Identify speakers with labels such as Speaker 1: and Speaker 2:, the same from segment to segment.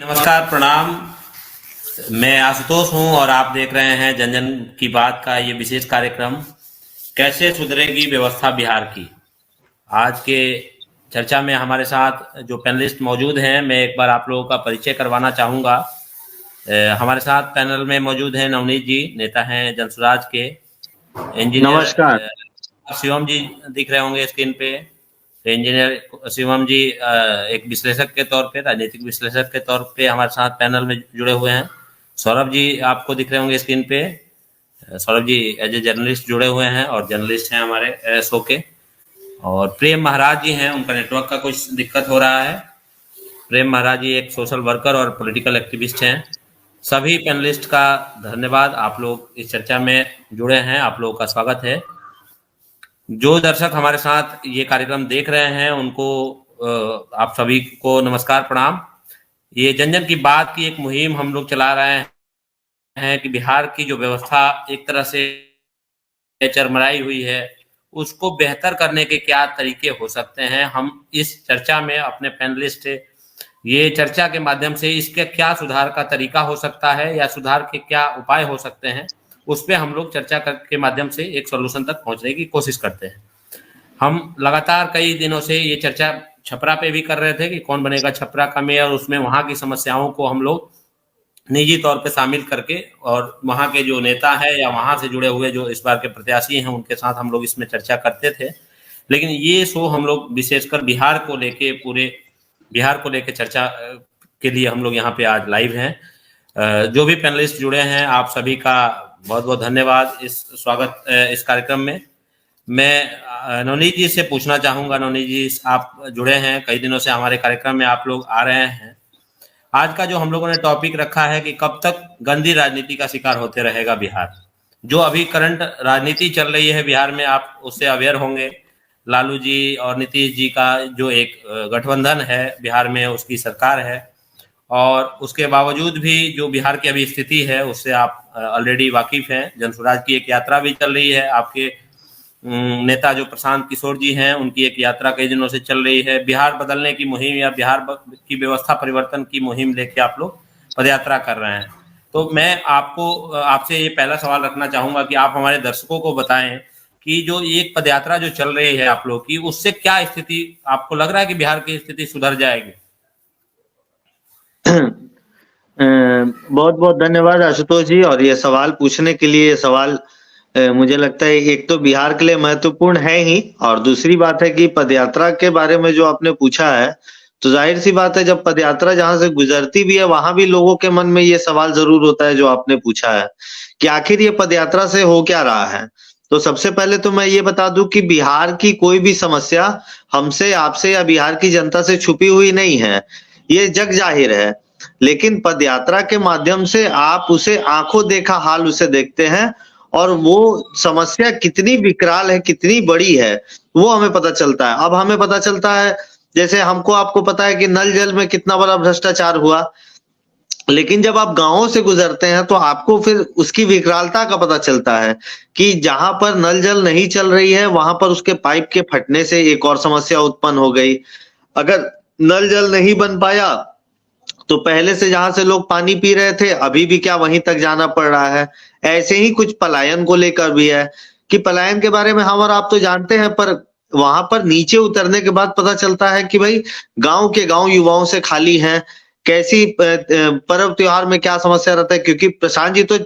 Speaker 1: नमस्कार, प्रणाम। मैं आशुतोष हूं और आप देख रहे हैं जन जन की बात का ये विशेष कार्यक्रम, कैसे सुधरेगी व्यवस्था बिहार की। आज के चर्चा में हमारे साथ जो पैनलिस्ट मौजूद हैं, मैं एक बार आप लोगों का परिचय करवाना चाहूँगा। हमारे साथ पैनल में मौजूद हैं नवनीत जी, नेता हैं जनसुराज के। इंजीनियर
Speaker 2: नमस्कार।
Speaker 1: शिवम जी दिख रहे होंगे स्क्रीन पे। इंजीनियर शिवम जी एक विश्लेषक के तौर पे, राजनीतिक विश्लेषक के तौर पे हमारे साथ पैनल में जुड़े हुए हैं। सौरभ जी आपको दिख रहे होंगे स्क्रीन पे। Saurabh ji as a journalist जुड़े हुए हैं और जर्नलिस्ट हैं हमारे शो के। और प्रेम महाराज जी हैं, उनका नेटवर्क का कुछ दिक्कत हो रहा है। प्रेम महाराज जी एक सोशल वर्कर और पॉलिटिकल एक्टिविस्ट हैं। सभी पैनलिस्ट का धन्यवाद, आप लोग इस चर्चा में जुड़े हैं, आप लोगों का स्वागत है। जो दर्शक हमारे साथ ये कार्यक्रम देख रहे हैं उनको आप सभी को नमस्कार, प्रणाम। ये जन जन की बात की एक मुहिम हम लोग चला रहे हैं कि बिहार की जो व्यवस्था एक तरह से चरमराई हुई है, उसको बेहतर करने के क्या तरीके हो सकते हैं। हम इस चर्चा में अपने पैनलिस्ट ये चर्चा के माध्यम से इसके क्या सुधार का तरीका हो सकता है या सुधार के क्या उपाय हो सकते हैं, उस पर हम लोग चर्चा के माध्यम से एक सॉल्यूशन तक पहुंचने की कोशिश करते हैं। हम लगातार कई दिनों से ये चर्चा छपरा पे भी कर रहे थे कि कौन बनेगा छपरा का मेयर, उसमें वहाँ की समस्याओं को हम लोग निजी तौर पे शामिल करके और वहाँ के जो नेता है या वहाँ से जुड़े हुए जो इस बार के प्रत्याशी हैं उनके साथ हम लोग इसमें चर्चा करते थे। लेकिन ये शो हम लोग विशेषकर बिहार को लेके, पूरे बिहार को लेके चर्चा के लिए हम लोग यहाँ पे आज लाइव हैं। जो भी पैनलिस्ट जुड़े हैं आप सभी का बहुत बहुत धन्यवाद स्वागत इस कार्यक्रम में। मैं नवनीत जी से पूछना चाहूँगा। नवनीत जी, आप जुड़े हैं कई दिनों से हमारे कार्यक्रम में, आप लोग आ रहे हैं। आज का जो हम लोगों ने टॉपिक रखा है कि कब तक गंदी राजनीति का शिकार होते रहेगा बिहार। जो अभी करंट राजनीति चल रही है बिहार में, आप उससे अवेयर होंगे। लालू जी और नीतीश जी का जो एक गठबंधन है बिहार में, उसकी सरकार है, और उसके बावजूद भी जो बिहार की अभी स्थिति है उससे आप ऑलरेडी वाकिफ हैं। जनसुराज की एक यात्रा भी चल रही है, आपके नेता जो प्रशांत किशोर जी हैं उनकी एक यात्रा कई दिनों से चल रही है। बिहार बदलने की मुहिम या बिहार की व्यवस्था परिवर्तन की मुहिम लेके आप लोग पदयात्रा कर रहे हैं। तो मैं आपसे ये पहला सवाल रखना चाहूंगा कि आप हमारे दर्शकों को बताएं कि जो एक पदयात्रा जो चल रही है आप लोग की, उससे क्या स्थिति आपको लग रहा है कि बिहार की स्थिति सुधर जाएगी?
Speaker 2: बहुत बहुत धन्यवाद आशुतोष जी। और ये सवाल पूछने के लिए, ये सवाल मुझे लगता है एक तो बिहार के लिए महत्वपूर्ण है ही, और दूसरी बात है कि पदयात्रा के बारे में जो आपने पूछा है, तो जाहिर सी बात है जब पदयात्रा जहां से गुजरती भी है वहां भी लोगों के मन में ये सवाल जरूर होता है जो आपने पूछा है कि आखिर ये पदयात्रा से हो क्या रहा है। तो सबसे पहले तो मैं ये बता दूं कि बिहार की कोई भी समस्या हमसे, आपसे या बिहार की जनता से छुपी हुई नहीं है, ये जग जाहिर है। लेकिन पदयात्रा के माध्यम से आप उसे आंखों देखा हाल उसे देखते हैं, और वो समस्या कितनी विकराल है, कितनी बड़ी है, वो हमें पता चलता है। अब हमें पता चलता है, जैसे हमको आपको पता है कि नल जल में कितना बड़ा भ्रष्टाचार हुआ, लेकिन जब आप गांवों से गुजरते हैं तो आपको फिर उसकी विकरालता का पता चलता है कि जहां पर नल जल नहीं चल रही है वहां पर उसके पाइप के फटने से एक और समस्या उत्पन्न हो गई। अगर नल जल नहीं बन पाया तो पहले से जहां से लोग पानी पी रहे थे अभी भी क्या वहीं तक जाना पड़ रहा है। ऐसे ही कुछ पलायन को लेकर भी है कि पलायन के बारे में हम और आप तो जानते हैं, पर वहां पर नीचे उतरने के बाद पता चलता है कि भाई गांव के गांव युवाओं से खाली हैं। कैसी पर्व त्योहार में क्या समस्या रहता है, क्योंकि प्रशांत जी तो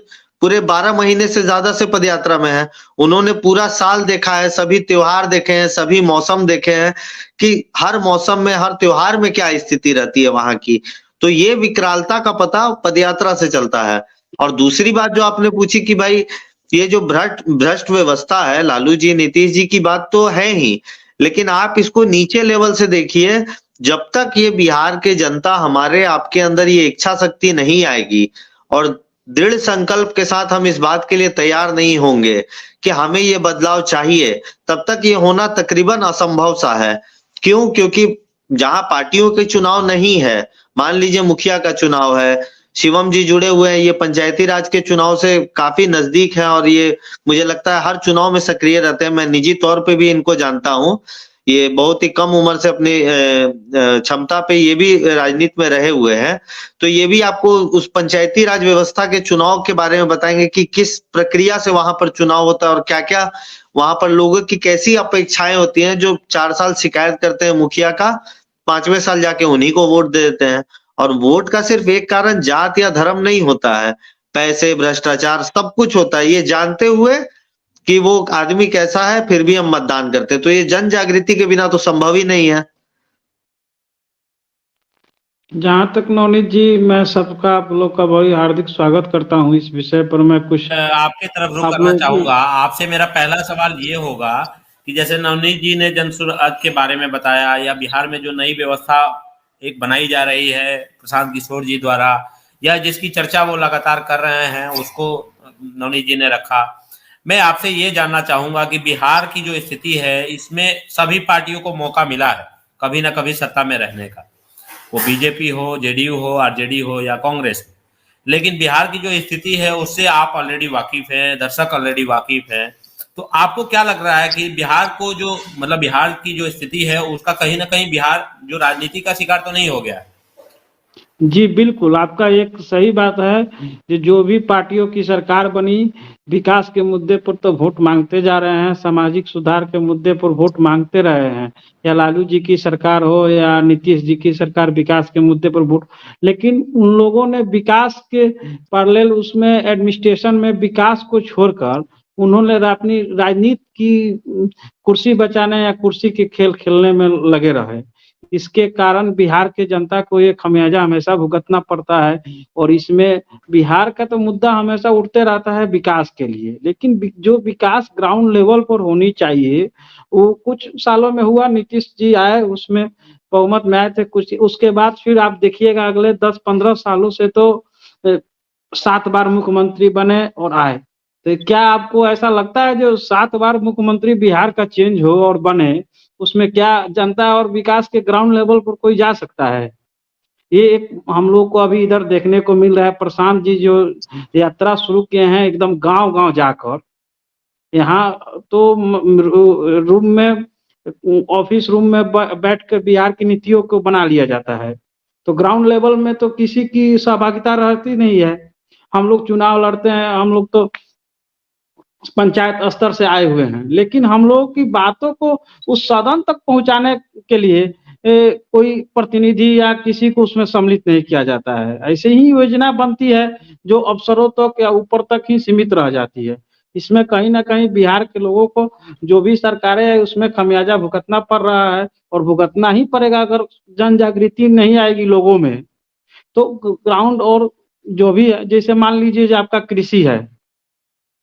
Speaker 2: पूरे 12 महीने से ज्यादा से पदयात्रा में है, उन्होंने पूरा साल देखा है, सभी त्योहार देखे हैं, सभी मौसम देखे हैं कि हर मौसम में, हर त्योहार में क्या स्थिति रहती है वहां की। तो ये विकरालता का पता पदयात्रा से चलता है। और दूसरी बात जो आपने पूछी कि भाई ये जो भ्रष्ट व्यवस्था है, लालू जी नीतीश जी की बात तो है ही, लेकिन आप इसको नीचे लेवल से देखिए। जब तक ये बिहार के जनता, हमारे आपके अंदर ये इच्छा शक्ति नहीं आएगी और दृढ़ संकल्प के साथ हम इस बात के लिए तैयार नहीं होंगे कि हमें ये बदलाव चाहिए, तब तक ये होना तकरीबन असंभव सा है। क्यों? क्योंकि जहां पार्टियों के चुनाव नहीं है, मान लीजिए मुखिया का चुनाव है, शिवम जी जुड़े हुए हैं, ये पंचायती राज के चुनाव से काफी नजदीक है और ये मुझे लगता है हर चुनाव में सक्रिय रहते हैं, मैं निजी तौर पे भी इनको जानता हूं। ये बहुत ही कम उम्र से अपनी क्षमता पे ये भी राजनीति में रहे हुए हैं। तो ये भी आपको उस पंचायती राज व्यवस्था के चुनाव के बारे में बताएंगे कि किस प्रक्रिया से वहां पर चुनाव होता है और क्या-क्या वहां पर लोगों की कैसी अपेक्षाएं होती हैं, जो 4 साल शिकायत करते हैं मुखिया का, 5वें साल जाके उन्हीं को वोट दे देते हैं। और वोट का सिर्फ एक कारण जात या धर्म नहीं होता है, पैसे, भ्रष्टाचार सब कुछ होता है। ये जानते हुए कि वो आदमी कैसा है फिर भी हम मतदान करते हैं। तो ये जन जागृति के बिना तो संभव ही नहीं है।
Speaker 3: जहाँ तक नवनीत जी, मैं सबका आप लोग का बहुत हार्दिक स्वागत करता हूँ। इस विषय पर मैं कुछ
Speaker 1: आपके तरफ रुख
Speaker 3: आप
Speaker 1: करना
Speaker 3: लोग
Speaker 1: चाहूंगा। आपसे मेरा पहला सवाल ये होगा कि जैसे नवनीत जी ने जनसुराज के बारे में बताया, या बिहार में जो नई व्यवस्था एक बनाई जा रही है प्रशांत किशोर जी द्वारा, या जिसकी चर्चा वो लगातार कर रहे हैं, उसको नवनीत जी ने रखा। मैं आपसे ये जानना चाहूंगा कि बिहार की जो स्थिति है, इसमें सभी पार्टियों को मौका मिला है कभी ना कभी सत्ता में रहने का, वो बीजेपी हो, जेडीयू हो, आरजेडी हो या कांग्रेस हो। लेकिन बिहार की जो स्थिति है उससे आप ऑलरेडी वाकिफ हैं, दर्शक ऑलरेडी वाकिफ हैं। तो आपको क्या लग रहा है कि बिहार को जो मतलब बिहार की जो स्थिति है उसका कहीं ना कहीं बिहार जो राजनीति का शिकार तो नहीं हो गया है?
Speaker 3: जी बिल्कुल, आपका एक सही बात है कि जो भी पार्टियों की सरकार बनी, विकास के मुद्दे पर तो वोट मांगते जा रहे हैं, सामाजिक सुधार के मुद्दे पर वोट मांगते रहे हैं, या लालू जी की सरकार हो या नीतीश जी की सरकार, विकास के मुद्दे पर वोट। लेकिन उन लोगों ने विकास के पैरेलल उसमें एडमिनिस्ट्रेशन में विकास को छोड़कर उन्होंने अपनी राजनीति की कुर्सी बचाने या कुर्सी के खेल खेलने में लगे रहे। इसके कारण बिहार के जनता को ये खमियाजा हमेशा भुगतना पड़ता है। और इसमें बिहार का तो मुद्दा हमेशा उठते रहता है विकास के लिए, लेकिन जो विकास ग्राउंड लेवल पर होनी चाहिए वो कुछ सालों में हुआ। नीतीश जी आए, उसमें बहुमत में आए थे कुछ, उसके बाद फिर आप देखिएगा अगले 10-15 सालों से तो 7 बार मुख्यमंत्री बने और आए। तो क्या आपको ऐसा लगता है जो 7 बार मुख्यमंत्री बिहार का चेंज हो और बने, उसमें क्या जनता और विकास के ग्राउंड लेवल पर कोई जा सकता है? ये एक हम लोग को अभी इधर देखने को मिल रहा है। प्रशांत जी जो यात्रा शुरू किए हैं एकदम गांव-गांव जाकर, यहाँ तो रूम में, ऑफिस रूम में बैठ कर बिहार की नीतियों को बना लिया जाता है। तो ग्राउंड लेवल में तो किसी की सहभागिता रहती नहीं है। हम लोग चुनाव लड़ते हैं, हम लोग तो पंचायत स्तर से आए हुए हैं, लेकिन हम लोगों की बातों को उस सदन तक पहुंचाने के लिए कोई प्रतिनिधि या किसी को उसमें सम्मिलित नहीं किया जाता है। ऐसे ही योजना बनती है जो अफसरों तक या ऊपर तक ही सीमित रह जाती है। इसमें कहीं न कहीं बिहार के लोगों को जो भी सरकारें हैं उसमें खमियाजा भुगतना पड़ रहा है, और भुगतना ही पड़ेगा अगर जन जागृति नहीं आएगी लोगों में। तो ग्राउंड और जो भी है, जैसे मान लीजिए जो आपका कृषि है,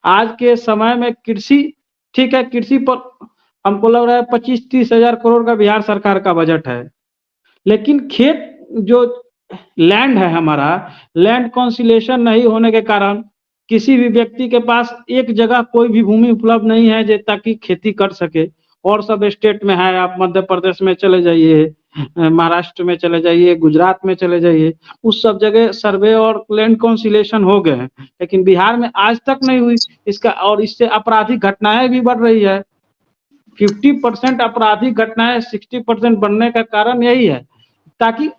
Speaker 3: आज के समय में कृषि, ठीक है, कृषि पर हमको लग रहा है 25-30 हजार करोड़ का बिहार सरकार का बजट है। लेकिन खेत जो लैंड है हमारा, लैंड कॉन्सिलेशन नहीं होने के कारण किसी भी व्यक्ति के पास एक जगह कोई भी भूमि उपलब्ध नहीं है जो ताकि खेती कर सके। और सब स्टेट में है, आप मध्य प्रदेश में चले जाइए, महाराष्ट्र में चले जाइए, गुजरात में चले जाइए, उस सब जगह सर्वे और लैंड कॉन्सिलेशन हो गए हैं, लेकिन बिहार में आज तक नहीं हुई। इसका और इससे आपराधिक घटनाएं भी बढ़ रही है। 50% आपराधिक घटनाएं 60% बढ़ने का कारण यही है, ताकि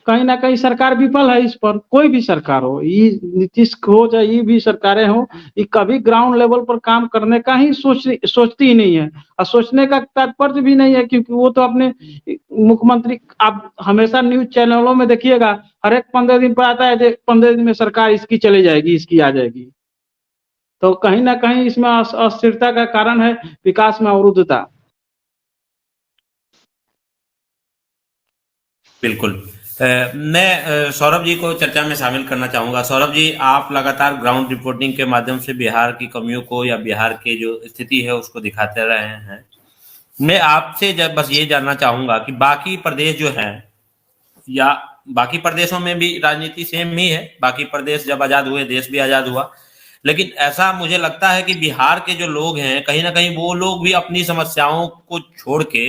Speaker 3: कहीं ना कहीं सरकार विफल है इस पर। कोई भी सरकार हो, ये नीतीश हो चाहे ये भी सरकारें हो, ये कभी ग्राउंड लेवल पर काम करने का ही सोचती ही नहीं है, और सोचने का तात्पर्य भी नहीं है, क्योंकि वो तो अपने मुख्यमंत्री, आप हमेशा न्यूज चैनलों में देखिएगा, हर एक 15 दिन पर आता है 15 दिन में सरकार इसकी चली जाएगी, इसकी आ जाएगी। तो कहीं ना कहीं इसमें अस्थिरता का कारण है, विकास में अवरुद्धता।
Speaker 1: बिल्कुल। मैं सौरभ जी को चर्चा में शामिल करना चाहूंगा। सौरभ जी, आप लगातार ग्राउंड रिपोर्टिंग के माध्यम से बिहार की कमियों को या बिहार की जो स्थिति है उसको दिखाते रहे हैं। मैं आपसे जब बस ये जानना चाहूंगा कि बाकी प्रदेश जो हैं, या बाकी प्रदेशों में भी राजनीति सेम ही है, बाकी प्रदेश जब आजाद हुए देश भी आजाद हुआ, लेकिन ऐसा मुझे लगता है कि बिहार के जो लोग हैं कहीं ना कहीं वो लोग भी अपनी समस्याओं को छोड़ के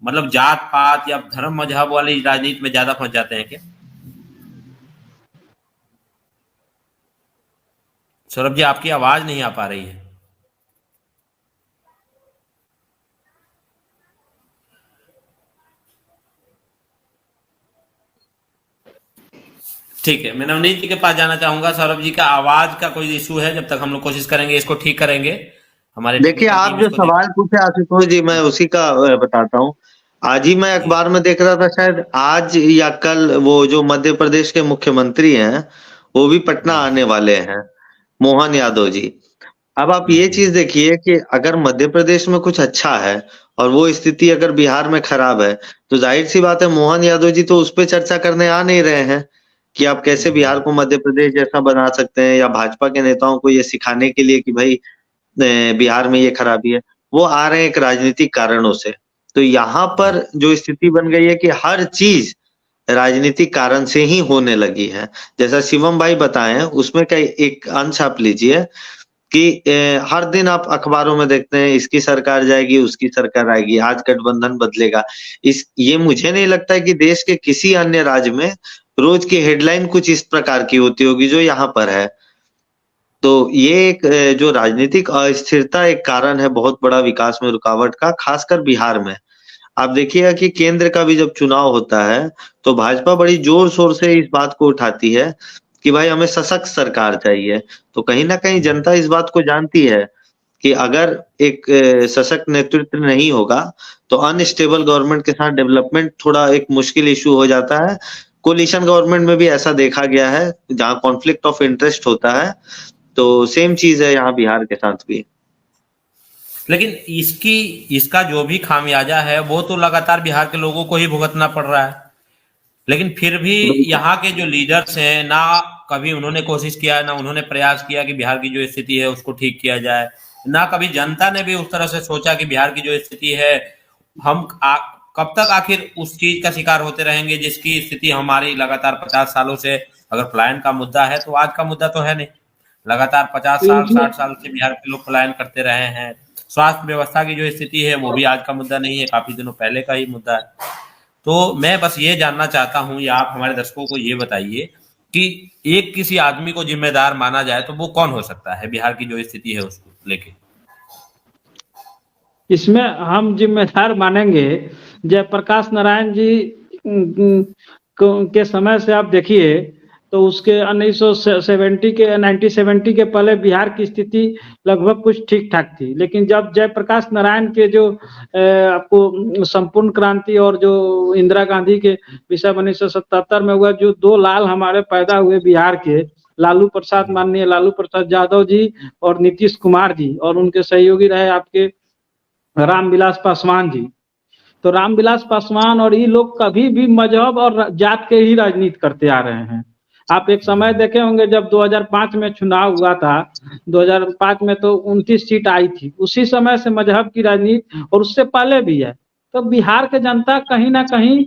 Speaker 1: मतलब जात पात या धर्म मजहब वाली राजनीति में ज्यादा फंस जाते हैं क्या? सौरभ जी, आपकी आवाज नहीं आ पा रही है। ठीक है, मैं नवनीत जी के पास जाना चाहूंगा। सौरभ जी का आवाज का कोई इशू है, जब तक हम लोग कोशिश करेंगे इसको ठीक करेंगे, हमारे
Speaker 2: देखिए,
Speaker 1: टेक्निकल
Speaker 2: आप
Speaker 1: टीम
Speaker 2: जो
Speaker 1: इसको
Speaker 2: सवाल पूछे आशुतोष जी, मैं उसी का बताता हूँ। आज ही मैं
Speaker 1: जी
Speaker 2: अखबार में देख रहा था, शायद आज या कल, वो जो मध्य प्रदेश के मुख्यमंत्री हैं, वो भी पटना
Speaker 1: जी
Speaker 2: आने वाले हैं, मोहन यादव जी। अब आप ये
Speaker 1: हम्म।
Speaker 2: चीज देखिए कि अगर मध्य प्रदेश में कुछ अच्छा है और वो स्थिति अगर बिहार में खराब है, तो जाहिर सी बात है मोहन यादव जी तो उस पे चर्चा करने आ नहीं रहे हैं कि आप कैसे बिहार को मध्य प्रदेश जैसा बना सकते हैं, या भाजपा के नेताओं को ये सिखाने के लिए कि भाई बिहार में ये खराबी है। वो आ रहे हैं एक राजनीतिक कारणों से। तो यहाँ पर जो स्थिति बन गई है कि हर चीज राजनीतिक कारण से ही होने लगी है। जैसा शिवम भाई बताए हैं, उसमें का एक अंश आप लीजिए कि हर दिन आप अखबारों में देखते हैं, इसकी सरकार जाएगी, उसकी सरकार आएगी, आज गठबंधन बदलेगा। ये मुझे नहीं लगता है कि देश के किसी अन्य राज्य में रोज की हेडलाइन कुछ इस प्रकार की होती होगी जो यहाँ पर है। तो ये एक जो राजनीतिक अस्थिरता एक कारण है बहुत बड़ा विकास में रुकावट का, खासकर बिहार में। आप देखिएगा कि केंद्र का भी जब चुनाव होता है, तो भाजपा बड़ी जोर शोर से इस बात को उठाती है कि भाई हमें सशक्त सरकार चाहिए। तो कहीं ना कहीं जनता इस बात को जानती है कि अगर एक सशक्त नेतृत्व नहीं होगा, तो अनस्टेबल गवर्नमेंट के साथ डेवलपमेंट थोड़ा एक मुश्किल इशू हो जाता है। कोलिशन गवर्नमेंट में भी ऐसा देखा गया है, जहाँ कॉन्फ्लिक्ट ऑफ इंटरेस्ट होता है। तो सेम चीज है यहाँ बिहार के साथ भी।
Speaker 1: लेकिन इसका जो भी खामियाजा है वो तो लगातार बिहार के लोगों को ही भुगतना पड़ रहा है। लेकिन फिर भी
Speaker 2: बिल्कुल।
Speaker 1: यहाँ के जो लीडर्स हैं, ना कभी उन्होंने कोशिश किया, ना उन्होंने प्रयास किया कि बिहार की जो स्थिति है उसको ठीक किया जाए, ना कभी जनता ने भी उस तरह से सोचा कि बिहार की जो स्थिति है, हम कब तक आखिर उस चीज का शिकार होते रहेंगे जिसकी स्थिति हमारी लगातार 50 सालों से, अगर पलायन का मुद्दा है तो आज का मुद्दा तो है नहीं, लगातार 50
Speaker 3: तो
Speaker 1: साल
Speaker 3: इसमें
Speaker 1: 60 साल से बिहार के लोग पलायन करते रहे हैं। स्वास्थ्य व्यवस्था की जो स्थिति है वो भी आज का मुद्दा नहीं है, काफी दिनों पहले का ही मुद्दा है। तो मैं बस ये जानना चाहता हूँ, या आप हमारे दर्शकों को ये बताइए कि एक किसी आदमी को जिम्मेदार माना जाए तो वो कौन हो सकता है बिहार की जो स्थिति है उसको लेके?
Speaker 3: इसमें हम जिम्मेदार मानेंगे जयप्रकाश नारायण जी के समय से। आप देखिए तो उसके 1970 के पहले बिहार की स्थिति लगभग कुछ ठीक ठाक थी, लेकिन जब जयप्रकाश नारायण के जो आपको संपूर्ण क्रांति और जो इंदिरा गांधी के विषय 1977 में हुआ, जो दो लाल हमारे पैदा हुए बिहार के, लालू प्रसाद, माननीय लालू प्रसाद यादव जी और नीतीश कुमार जी, और उनके सहयोगी रहे आपके रामविलास पासवान जी। तो रामविलास पासवान और ये लोग कभी भी मजहब और जात के ही राजनीति करते आ रहे हैं। आप एक समय देखे होंगे जब 2005 में चुनाव हुआ था, 2005 में तो 29 सीट आई थी, उसी समय से मजहब की राजनीति, और उससे पहले भी है। तो बिहार के जनता कहीं ना कहीं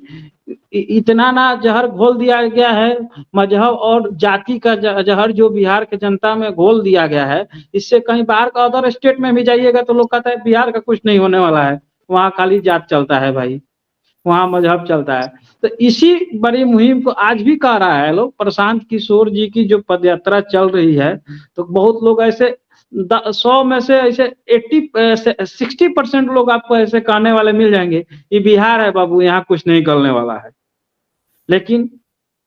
Speaker 3: इतना ना जहर घोल दिया गया है, मजहब और जाति का जहर जो बिहार के जनता में घोल दिया गया है, इससे कहीं बाहर का अदर स्टेट में भी जाइएगा तो लोग कहता है बिहार का कुछ नहीं होने वाला है, वहाँ खाली जात चलता है भाई, वहाँ मजहब चलता है। तो इसी बड़ी मुहिम को आज भी कह रहा है लोग। प्रशांत किशोर जी की जो पदयात्रा चल रही है, तो बहुत लोग ऐसे 100 में से ऐसे 60% लोग आपको ऐसे कहने वाले मिल जाएंगे, ये बिहार है बाबू, यहाँ कुछ नहीं करने वाला है। लेकिन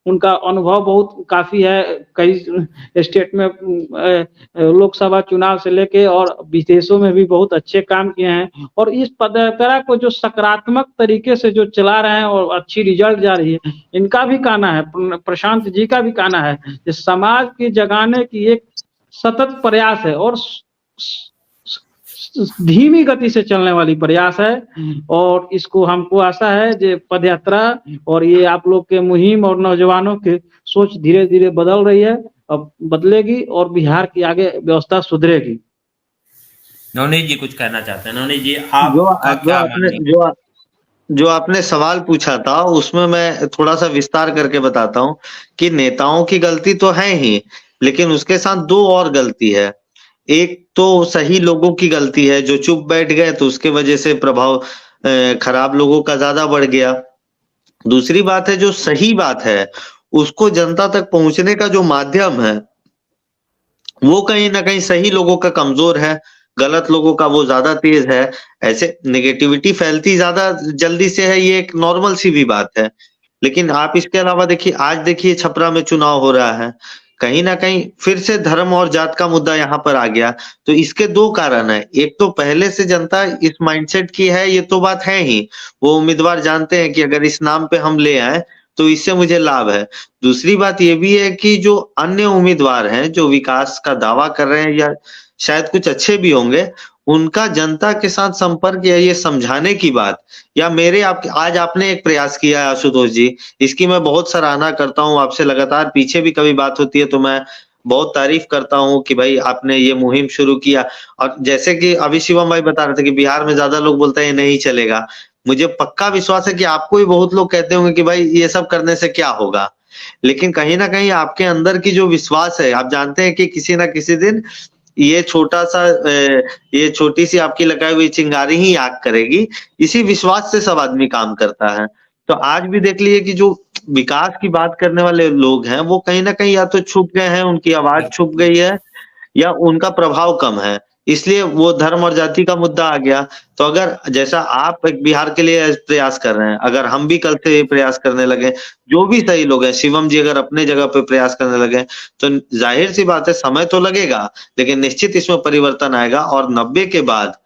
Speaker 3: उनका अनुभव बहुत काफी है, कई स्टेट में लोकसभा चुनाव से लेके और विदेशों में भी बहुत अच्छे काम किए हैं। और इस पदयात्रा को जो सकारात्मक तरीके से जो चला रहे हैं और अच्छी रिजल्ट जा रही है, इनका भी कहना है, प्रशांत जी का भी कहना है कि समाज की जगाने की एक सतत प्रयास है और धीमी गति से चलने वाली प्रयास है। और इसको हमको आशा है कि पदयात्रा और ये आप लोग के मुहिम और नौजवानों के सोच धीरे धीरे बदल रही है, अब बदलेगी और बिहार की आगे व्यवस्था सुधरेगी।
Speaker 1: नवनीत जी कुछ कहना चाहते हैं? नवनीत जी
Speaker 2: जो
Speaker 1: आपका
Speaker 2: जो
Speaker 1: क्या
Speaker 2: आपने
Speaker 1: मानना है?
Speaker 2: जो जो आपने सवाल पूछा था, उसमें मैं थोड़ा सा विस्तार करके बताता हूँ कि नेताओं की गलती तो है ही, लेकिन उसके साथ दो और गलती है। एक तो सही लोगों की गलती है, जो चुप बैठ गए तो उसके वजह से प्रभाव खराब लोगों का ज्यादा बढ़ गया। दूसरी बात है, जो सही बात है उसको जनता तक पहुंचने का जो माध्यम है, वो कहीं ना कहीं सही लोगों का कमजोर है, गलत लोगों का वो ज्यादा तेज है। ऐसे नेगेटिविटी फैलती ज्यादा जल्दी से है, ये एक नॉर्मल सी भी बात है। लेकिन आप इसके अलावा देखिए, आज देखिए छपरा में चुनाव हो रहा है, कहीं न कहीं फिर से धर्म और जात का मुद्दा यहाँ पर आ गया। तो इसके 2 कारण हैं, एक तो पहले से जनता इस माइंडसेट की है, ये तो बात है ही। वो उम्मीदवार जानते हैं कि अगर इस नाम पे हम ले आए, तो इससे मुझे लाभ है। दूसरी बात ये भी है कि जो अन्य उम्मीदवार हैं, जो विकास का दावा कर रहे हैं या शायद कुछ अच्छे भी होंगे, उनका जनता के साथ संपर्क या ये समझाने की बात या मेरे आप आज आपने एक प्रयास किया है आशुतोष जी, इसकी मैं बहुत सराहना करता हूँ आपसे लगातार पीछे भी कभी बात होती है तो मैं बहुत तारीफ करता हूँ कि भाई आपने ये मुहिम शुरू किया और जैसे कि अभी शिवम भाई बता रहे थे कि बिहार में ज़्यादा लोग बोलते हैं ये नहीं चलेगा। मुझे पक्का विश्वास है कि आपको भी बहुत लोग कहते होंगे कि भाई ये सब करने से क्या होगा? लेकिन कहीं न कहीं आपके अंदर की जो विश्वास है, आप जानते हैं कि किसी न किसी दिन ये छोटा-सा ये छोटी-सी आपकी लगाई हुई चिंगारी ही आग करेगी, इसी विश्वास से सब आदमी काम करता है। तो आज भी देख लीजिए कि जो विकास की बात करने वाले लोग हैं, वो कहीं न कहीं या तो छुप गए हैं, उनकी आवाज़ छुप गई है या उनका प्रभाव कम है। इसलिए वो धर्म और जाति का मुद्दा आ गया। तो अगर जैसा आप एक बिहार के लिए प्रयास कर रहे हैं, अगर हम भी कल से ये प्रयास करने लगे, जो भी सही लोग हैं, शिवम जी अगर अपने जगह पे प्रयास करने लगे, तो ज़ाहिर-सी बात है समय तो लगेगा, लेकिन निश्चित इसमें परिवर्तन आएगा और 90 के बाद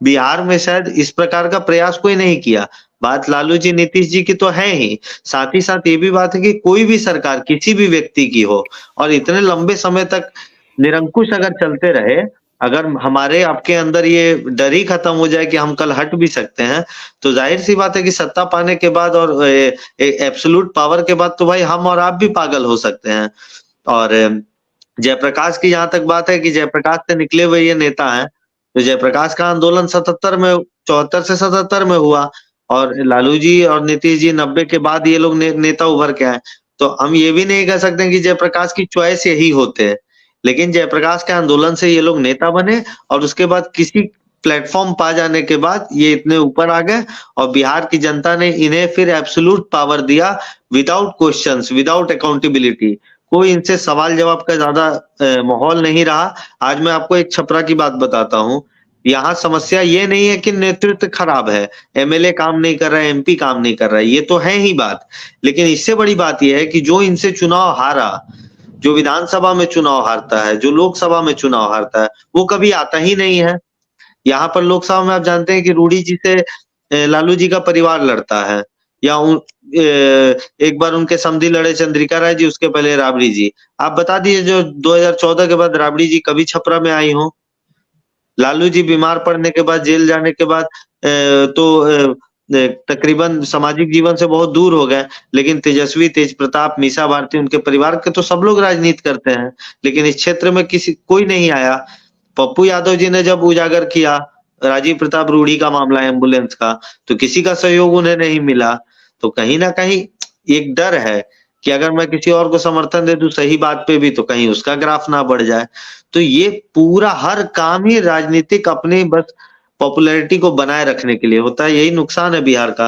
Speaker 2: बिहार में शायद इस प्रकार का प्रयास कोई नहीं किया। बात लालू जी, नीतीश जी की तो है ही, साथ ही साथ ये भी बात है कि कोई भी सरकार किसी भी व्यक्ति की हो और इतने लंबे समय तक निरंकुश अगर चलते रहे, अगर हमारे आपके अंदर ये डर ही खत्म हो जाए कि हम कल हट भी सकते हैं, तो ज़ाहिर-सी बात है कि सत्ता पाने के बाद और एब्सोल्यूट पावर के बाद तो भाई हम और आप भी पागल हो सकते हैं। और जयप्रकाश की जहाँ तक बात है कि जयप्रकाश से निकले हुए ये नेता हैं, तो जयप्रकाश का आंदोलन 77 में 74 से 77 में हुआ और लालू जी और नीतीश जी 90 के बाद ये लोग नेता उभर के आए। तो हम ये भी नहीं कह सकते कि जयप्रकाश की चॉइस यही होते हैं। लेकिन जयप्रकाश के आंदोलन से ये लोग नेता बने और उसके बाद किसी प्लेटफ़ॉर्म पा जाने के बाद ये इतने ऊपर आ गए और बिहार की जनता ने इन्हें फिर एब्सोल्यूट पावर दिया विदाउट क्वेश्चन्स, विदाउट अकाउंटेबिलिटी। कोई इनसे सवाल-जवाब का ज़्यादा माहौल नहीं रहा। आज मैं आपको एक छपरा की बात बताता हूँ। यहाँ समस्या ये नहीं है कि नेतृत्व खराब है, एमएलए काम नहीं कर रहा है, एमपी काम नहीं कर रहा है, ये तो है ही बात। लेकिन इससे बड़ी बात ये है कि जो इनसे चुनाव हारा, जो विधानसभा में चुनाव हारता है, जो लोकसभा में चुनाव हारता है, वो कभी आता ही नहीं है। यहाँ पर लोकसभा में आप जानते हैं कि रूडी जी से लालू जी का परिवार लड़ता है या एक बार उनके समधी लड़े चंद्रिका राय जी, उसके पहले राबड़ी जी। आप बता दीजिए जो 2014 के बाद राबड़ी जी कभी छपरा में आई हों? लालू जी बीमार पड़ने के बाद, जेल जाने के बाद तकरीबन सामाजिक जीवन से बहुत दूर हो गए, लेकिन तेजस्वी, तेजप्रताप, मीसा भारती, उनके परिवार के तो सब लोग राजनीति करते हैं, लेकिन इस क्षेत्र में कोई नहीं आया। पप्पू यादव जी ने जब उजागर किया राजीव प्रताप रूढ़ी का मामला एम्बुलेंस का, तो किसी का सहयोग उन्हें नहीं मिला। तो कहीं न कहीं एक डर है कि अगर मैं किसी और को समर्थन दे दूं सही बात पे भी, तो कहीं उसका ग्राफ ना बढ़ जाए। तो ये पूरा हर काम ही राजनीतिक अपनी बस पॉपुलैरिटी को बनाए रखने के लिए होता है, यही नुकसान है बिहार का।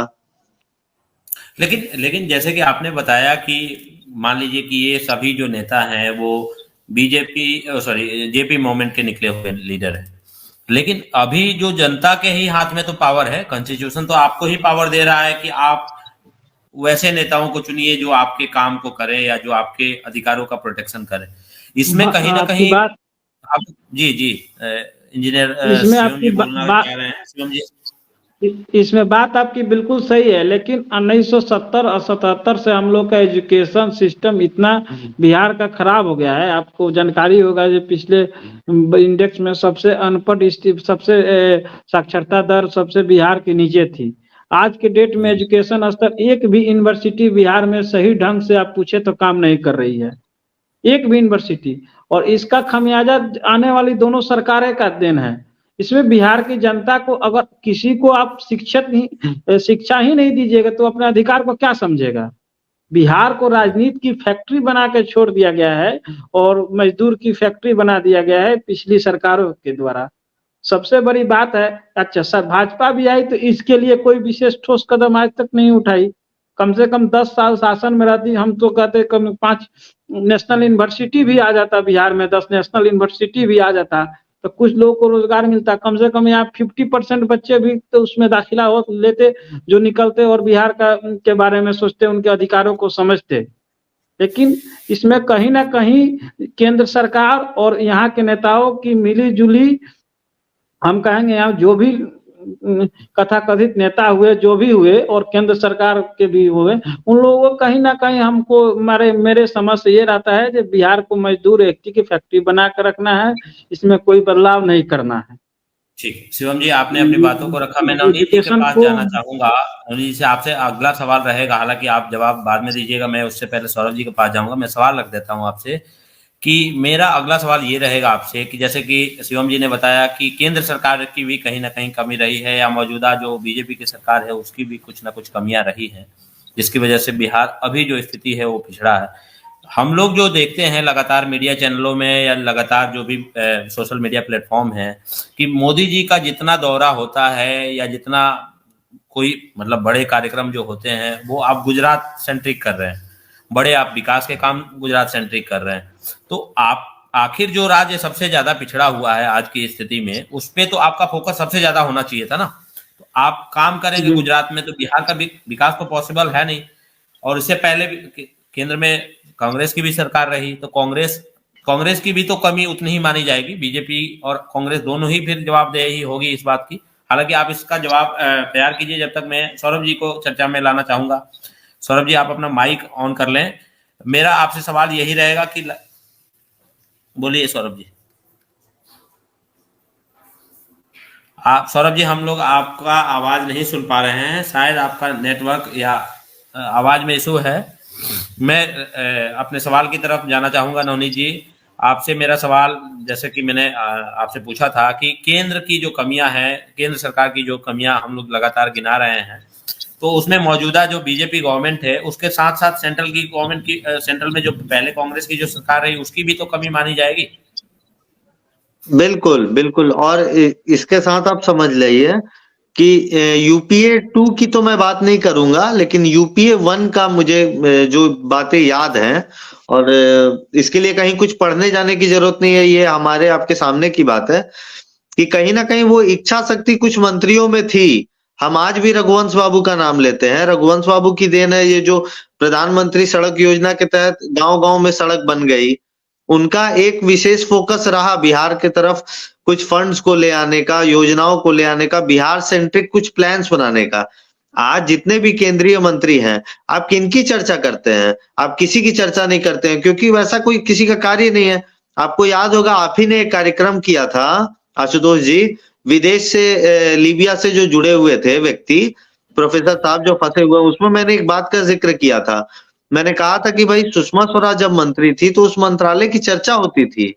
Speaker 1: लेकिन लेकिन जैसे कि आपने बताया कि मान लीजिए कि ये सभी जो नेता हैं वो बीजेपी जेपी मूवमेंट के निकले हुए लीडर हैं, लेकिन अभी जो जनता के ही हाथ में तो पावर है, कॉन्स्टिट्यूशन तो आपको ही पावर दे रहा है कि आप वैसे नेताओं को चुनिए जो आपके काम को करे या जो आपके अधिकारों का प्रोटेक्शन करे। इसमें कहीं ना कहीं आप जी जी इंजीनियर शिवम जी बोलना चाह रहे हैं। शिवम जी,
Speaker 3: इसमें बात आपकी बिल्कुल सही है, लेकिन 1970 और 77 से हम लोग का एजुकेशन सिस्टम इतना बिहार का खराब हो गया है। आपको जानकारी होगा जो पिछले इंडेक्स में सबसे अनपढ़, सबसे साक्षरता दर सबसे बिहार के नीचे थी। आज के डेट में एजुकेशन स्तर, एक भी यूनिवर्सिटी बिहार में सही ढंग से आप पूछे तो काम नहीं कर रही है, एक भी यूनिवर्सिटी। और इसका खमियाजा आने वाली दोनों सरकारें का देन है। इसमें बिहार की जनता को, अगर किसी को आप शिक्षा ही नहीं दीजिएगा तो अपने अधिकार को क्या समझेगा। बिहार को राजनीति की फैक्ट्री बना के छोड़ दिया गया है और मजदूर की फैक्ट्री बना दिया गया है पिछली सरकारों के द्वारा। सबसे बड़ी बात है, अच्छा सर भाजपा भी आई तो इसके लिए कोई विशेष ठोस कदम आज तक नहीं उठाई। कम से कम 10 साल शासन में रहती, हम तो कहते कम 5 नेशनल यूनिवर्सिटी भी आ जाता बिहार में, 10 नेशनल यूनिवर्सिटी भी आ जाता तो कुछ लोगों को रोजगार मिलता। कम से कम यहाँ 50% बच्चे भी तो उसमें दाखिला हो लेते, जो निकलते और बिहार के बारे में सोचते, उनके अधिकारों को समझते। लेकिन इसमें कहीं ना कहीं केंद्र सरकार और यहाँ के नेताओं की मिली जुली, हम कहेंगे यहाँ जो भी कथाकथित नेता हुए, जो भी हुए, और केंद्र सरकार के भी हुए, उन लोगों को कहीं ना कहीं हमको मेरे समझ से ये रहता है कि बिहार को मजदूर एकती की फैक्ट्री बना कर रखना है, इसमें कोई बदलाव नहीं करना है।
Speaker 1: ठीक, शिवम जी आपने अपनी बातों को रखा। मैं नवनीत जी के पास जाना चाहूंगा। नवनीत जी से आपसे अगला सवाल रहेगा, हालांकि आप जवाब बाद में दीजिएगा, मैं उससे पहले सौरभ जी के पास जाऊंगा। मैं सवाल रख देता हूं आपसे कि मेरा अगला सवाल ये रहेगा आपसे कि जैसे कि शिवम जी ने बताया कि केंद्र सरकार की भी कहीं ना कहीं कमी रही है, या मौजूदा जो बीजेपी की सरकार है उसकी भी कुछ ना कुछ कमियां रही हैं, जिसकी वजह से बिहार अभी जो स्थिति है वो पिछड़ा है। हम लोग जो देखते हैं लगातार मीडिया चैनलों में या लगातार जो भी सोशल मीडिया प्लेटफॉर्म है कि मोदी जी का जितना दौरा होता है या जितना कोई मतलब बड़े कार्यक्रम जो होते हैं वो आप गुजरात सेंट्रिक कर रहे हैं, बड़े आप विकास के काम गुजरात सेंट्रिक कर रहे हैं। तो आप आखिर जो राज्य सबसे ज्यादा पिछड़ा हुआ है आज की स्थिति में, उस पे तो आपका फोकस सबसे ज्यादा होना चाहिए था ना। तो आप काम करेंगे गुजरात में तो बिहार का विकास तो पॉसिबल है नहीं। और इससे पहले भी केंद्र में कांग्रेस की भी सरकार रही, तो कांग्रेस की भी तो कमी उतनी ही मानी जाएगी। बीजेपी और कांग्रेस दोनों ही फिर जवाबदेही होगी इस बात की। हालांकि आप इसका जवाब तैयार कीजिए, जब तक मैं सौरभ जी को चर्चा में लाना चाहूंगा। सौरभ जी आप अपना माइक ऑन कर लें। मेरा आपसे सवाल यही रहेगा कि बोलिए सौरभ जी। आप सौरभ जी, हम लोग आपका आवाज नहीं सुन पा रहे हैं, शायद आपका नेटवर्क या आवाज में इशू है। मैं अपने सवाल की तरफ जाना चाहूंगा। नवनीत जी आपसे मेरा सवाल, जैसे कि मैंने आपसे पूछा था कि केंद्र की जो कमियां हैं, केंद्र सरकार की जो कमियां हम लोग लगातार गिना रहे हैं, तो उसमें मौजूदा जो बीजेपी गवर्नमेंट है उसके साथ साथ सेंट्रल की गवर्नमेंट की, सेंट्रल में जो पहले कांग्रेस की जो सरकार रही उसकी भी तो कमी मानी जाएगी।
Speaker 2: बिल्कुल बिल्कुल। और इसके साथ आप समझ लीजिए कि यूपीए 2 की तो मैं बात नहीं करूंगा, लेकिन यूपीए 1 का मुझे जो बातें याद हैं, और इसके लिए कहीं कुछ पढ़ने जाने की जरूरत नहीं है, ये हमारे आपके सामने की बात है कि कहीं ना कहीं वो इच्छा शक्ति कुछ मंत्रियों में थी। हम आज भी रघुवंश बाबू का नाम लेते हैं, रघुवंश बाबू की देन है ये जो प्रधानमंत्री सड़क योजना के तहत गांव-गांव में सड़क बन गई। उनका एक विशेष फोकस रहा बिहार के तरफ कुछ फंड्स को ले आने का, योजनाओं को ले आने का, बिहार सेंट्रिक कुछ प्लान्स बनाने का। आज जितने भी केंद्रीय मंत्री हैं, आप किनकी चर्चा करते हैं? आप किसी की चर्चा नहीं करते हैं, क्योंकि वैसा कोई किसी का कार्य नहीं है। आपको याद होगा, आप ही ने एक कार्यक्रम किया था आशुतोष जी, विदेश से लीबिया से जो जुड़े हुए थे व्यक्ति, प्रोफेसर साहब जो फंसे हुए, उसमें मैंने एक बात का जिक्र किया था। मैंने कहा था कि भाई सुषमा स्वराज जब मंत्री थी तो उस मंत्रालय की चर्चा होती थी।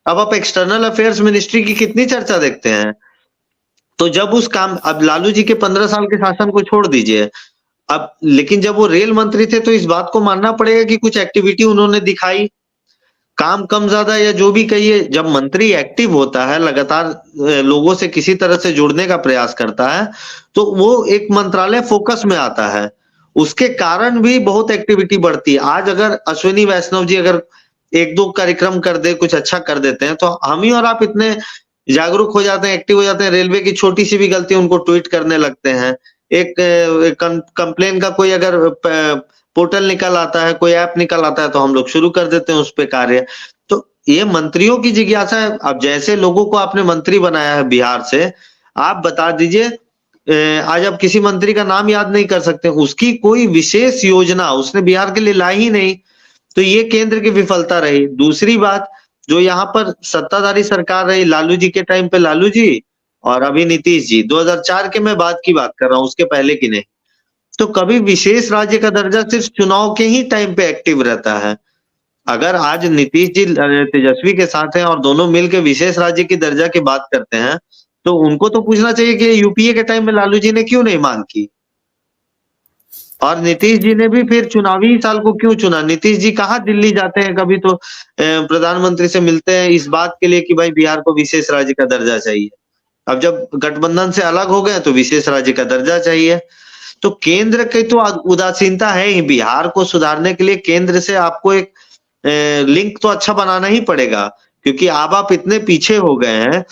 Speaker 2: अब आप एक्सटर्नल अफेयर्स मिनिस्ट्री की कितनी चर्चा देखते हैं? तो जब उस काम, अब लालू जी के 15 साल के शासन को छोड़ दीजिए, अब लेकिन जब वो रेल मंत्री थे तो इस बात को मानना पड़ेगा कि कुछ एक्टिविटी उन्होंने दिखाई। काम कम ज्यादा या जो भी कहिए, जब मंत्री एक्टिव होता है, लगातार लोगों से किसी तरह से जुड़ने का प्रयास करता है, तो वो एक मंत्रालय फोकस में आता है। उसके कारण भी बहुत एक्टिविटी बढ़ती है। आज अगर अश्विनी वैष्णव जी अगर 1-2 कार्यक्रम कर दे, कुछ अच्छा कर देते हैं, तो हम ही और आप इतने जागरूक हो जाते हैं, एक्टिव हो जाते हैं। रेलवे की छोटी सी भी गलती उनको ट्वीट करने लगते हैं। एक कंप्लेन का कोई अगर पोर्टल निकल आता है, कोई ऐप निकल आता है, तो हम लोग शुरू कर देते हैं उस पे कार्य। तो ये मंत्रियों की जिज्ञासा है। अब जैसे लोगों को आपने मंत्री बनाया है बिहार से, आप बता दीजिए, आज आप किसी मंत्री का नाम याद नहीं कर सकते, उसकी कोई विशेष योजना उसने बिहार के लिए लाई ही नहीं। तो ये केंद्र की विफलता रही। दूसरी बात, जो यहाँ पर सत्ताधारी सरकार रही लालू जी के टाइम पे, लालू जी और अभी नीतीश जी, 2004 के मैं बात कर रहा हूँ, उसके पहले की नहीं। तो कभी विशेष राज्य का दर्जा सिर्फ चुनाव के ही टाइम पे एक्टिव रहता है। अगर आज नीतीश जी तेजस्वी के साथ हैं और दोनों मिलकर विशेष राज्य की दर्जा की बात करते हैं, तो उनको तो पूछना चाहिए कि यूपीए के टाइम में लालू जी ने क्यों नहीं मांग की, और नीतीश जी ने भी फिर चुनावी साल को क्यों चुना। नीतीश जी कहाँ दिल्ली जाते हैं, कभी तो प्रधानमंत्री से मिलते हैं इस बात के लिए कि भाई बिहार को विशेष राज्य का दर्जा चाहिए। अब जब गठबंधन से अलग हो गए तो विशेष राज्य का दर्जा चाहिए। तो केंद्र की तो उदासीनता है ही। बिहार को सुधारने के लिए केंद्र से आपको एक लिंक तो अच्छा बनाना ही पड़ेगा, क्योंकि आप इतने पीछे हो गए हैं,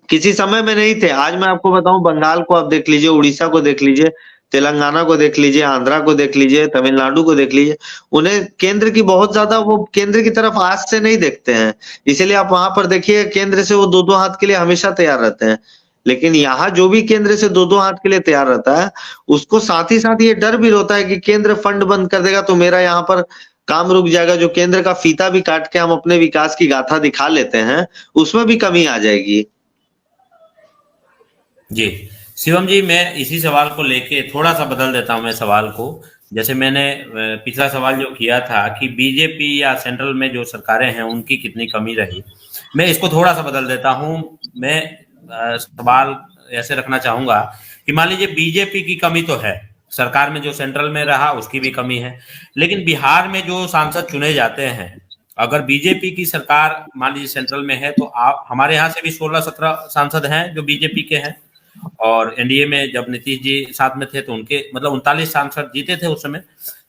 Speaker 2: किसी समय में नहीं थे। आज मैं आपको बताऊं, बंगाल को आप देख लीजिए, उड़ीसा को देख लीजिए, तेलंगाना को देख लीजिए, आंध्रा को देख लीजिए, तमिलनाडु को देख लीजिए, उन्हें केंद्र की बहुत ज्यादा, वो केंद्र की तरफ आस से नहीं देखते हैं। इसीलिए आप वहां पर देखिए, केंद्र से वो दो दो हाथ के लिए हमेशा तैयार रहते हैं। लेकिन यहाँ जो भी केंद्र से दो दो हाथ के लिए तैयार रहता है, उसको साथ ही साथ ये डर भी होता है कि केंद्र फंड बंद कर देगा तो मेरा यहाँ पर काम रुक जाएगा। जो केंद्र का फीता भी काट के हम अपने विकास की गाथा दिखा लेते हैं, उसमें भी कमी आ जाएगी।
Speaker 1: जी शिवम जी, मैं इसी सवाल को लेके थोड़ा सा बदल देता हूं मैं सवाल को। जैसे मैंने पिछला सवाल जो किया था कि बीजेपी या सेंट्रल में जो सरकारें हैं उनकी कितनी कमी रही, मैं इसको थोड़ा सा बदल देता हूं। मैं सवाल ऐसे रखना चाहूंगा कि मान लीजिए बीजेपी की कमी तो है, सरकार में जो सेंट्रल में रहा उसकी भी कमी है, लेकिन बिहार में जो सांसद चुने जाते हैं, अगर बीजेपी की सरकार मान लीजिए सेंट्रल में है तो आप हमारे यहाँ से भी 16-17 सांसद हैं जो बीजेपी के हैं, और एनडीए में जब नीतीश जी साथ में थे तो उनके मतलब 39 सांसद जीते थे उस समय।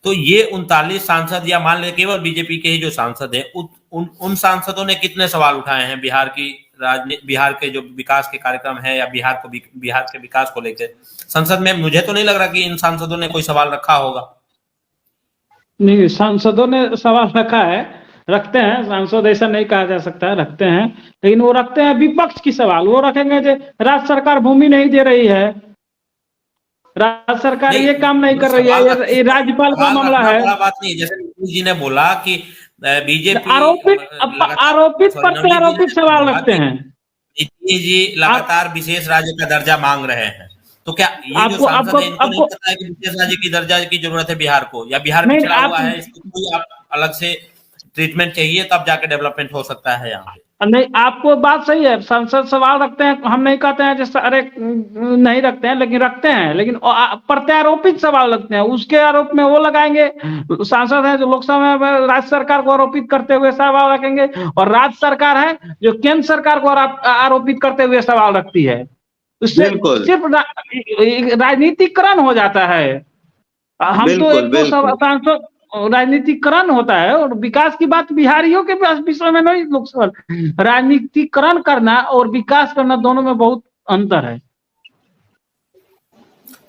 Speaker 1: तो ये 39 सांसद या मान ले केवल बीजेपी के ही जो सांसद हैं, उन सांसदों ने कितने सवाल उठाए हैं बिहार की बिहार के जो विकास के कार्यक्रम है या बिहार के विकास को लेकर संसद में? मुझे तो नहीं लग रहा कि इन सांसदों ने कोई सवाल रखा होगा।
Speaker 3: नहीं, सांसदों ने सवाल रखा है, रखते हैं सांसद, ऐसा नहीं कहा जा सकता है, रखते हैं, लेकिन वो रखते हैं विपक्ष की सवाल। वो रखेंगे जो राज्य सरकार भूमि नहीं दे रही है, राज्य सरकार ये काम नहीं कर रही है, ये राज्यपाल का मामला है।
Speaker 1: बात नहीं, जैसे नीतीश जी ने बोला कि बीजेपी
Speaker 3: आरोपित प्रत्यारोपित सवाल रखते हैं।
Speaker 1: नीतीश जी लगातार विशेष राज्य का दर्जा मांग रहे हैं, तो क्या ये जो सांसद है इनको नहीं पता है कि विशेष राज्य की दर्जा की जरूरत है बिहार को, या बिहार पिछड़ा हुआ है, इसको कोई आप अलग से ट्रीटमेंट चाहिए तब जाके डेवलपमेंट हो सकता है यहाँ पे?
Speaker 3: नहीं, आपको बात सही है, सांसद सवाल रखते हैं, हम नहीं कहते हैं जैसे अरे नहीं रखते हैं, लेकिन रखते हैं, लेकिन प्रत्यारोपित सवाल रखते हैं। उसके आरोप में वो लगाएंगे, सांसद हैं जो लोकसभा में राज्य सरकार को आरोपित करते हुए सवाल रखेंगे, और राज्य सरकार है जो केंद्र सरकार को आरोपित करते हुए सवाल रखती है। उससे सिर्फ राजनीतिकरण हो जाता है। हम तो एक दो सांसद राजनीतिकरण होता है, और विकास की बात बिहारियों के विषय में नहीं, लोकसभा राजनीतिकरण करना और विकास करना दोनों में बहुत अंतर है।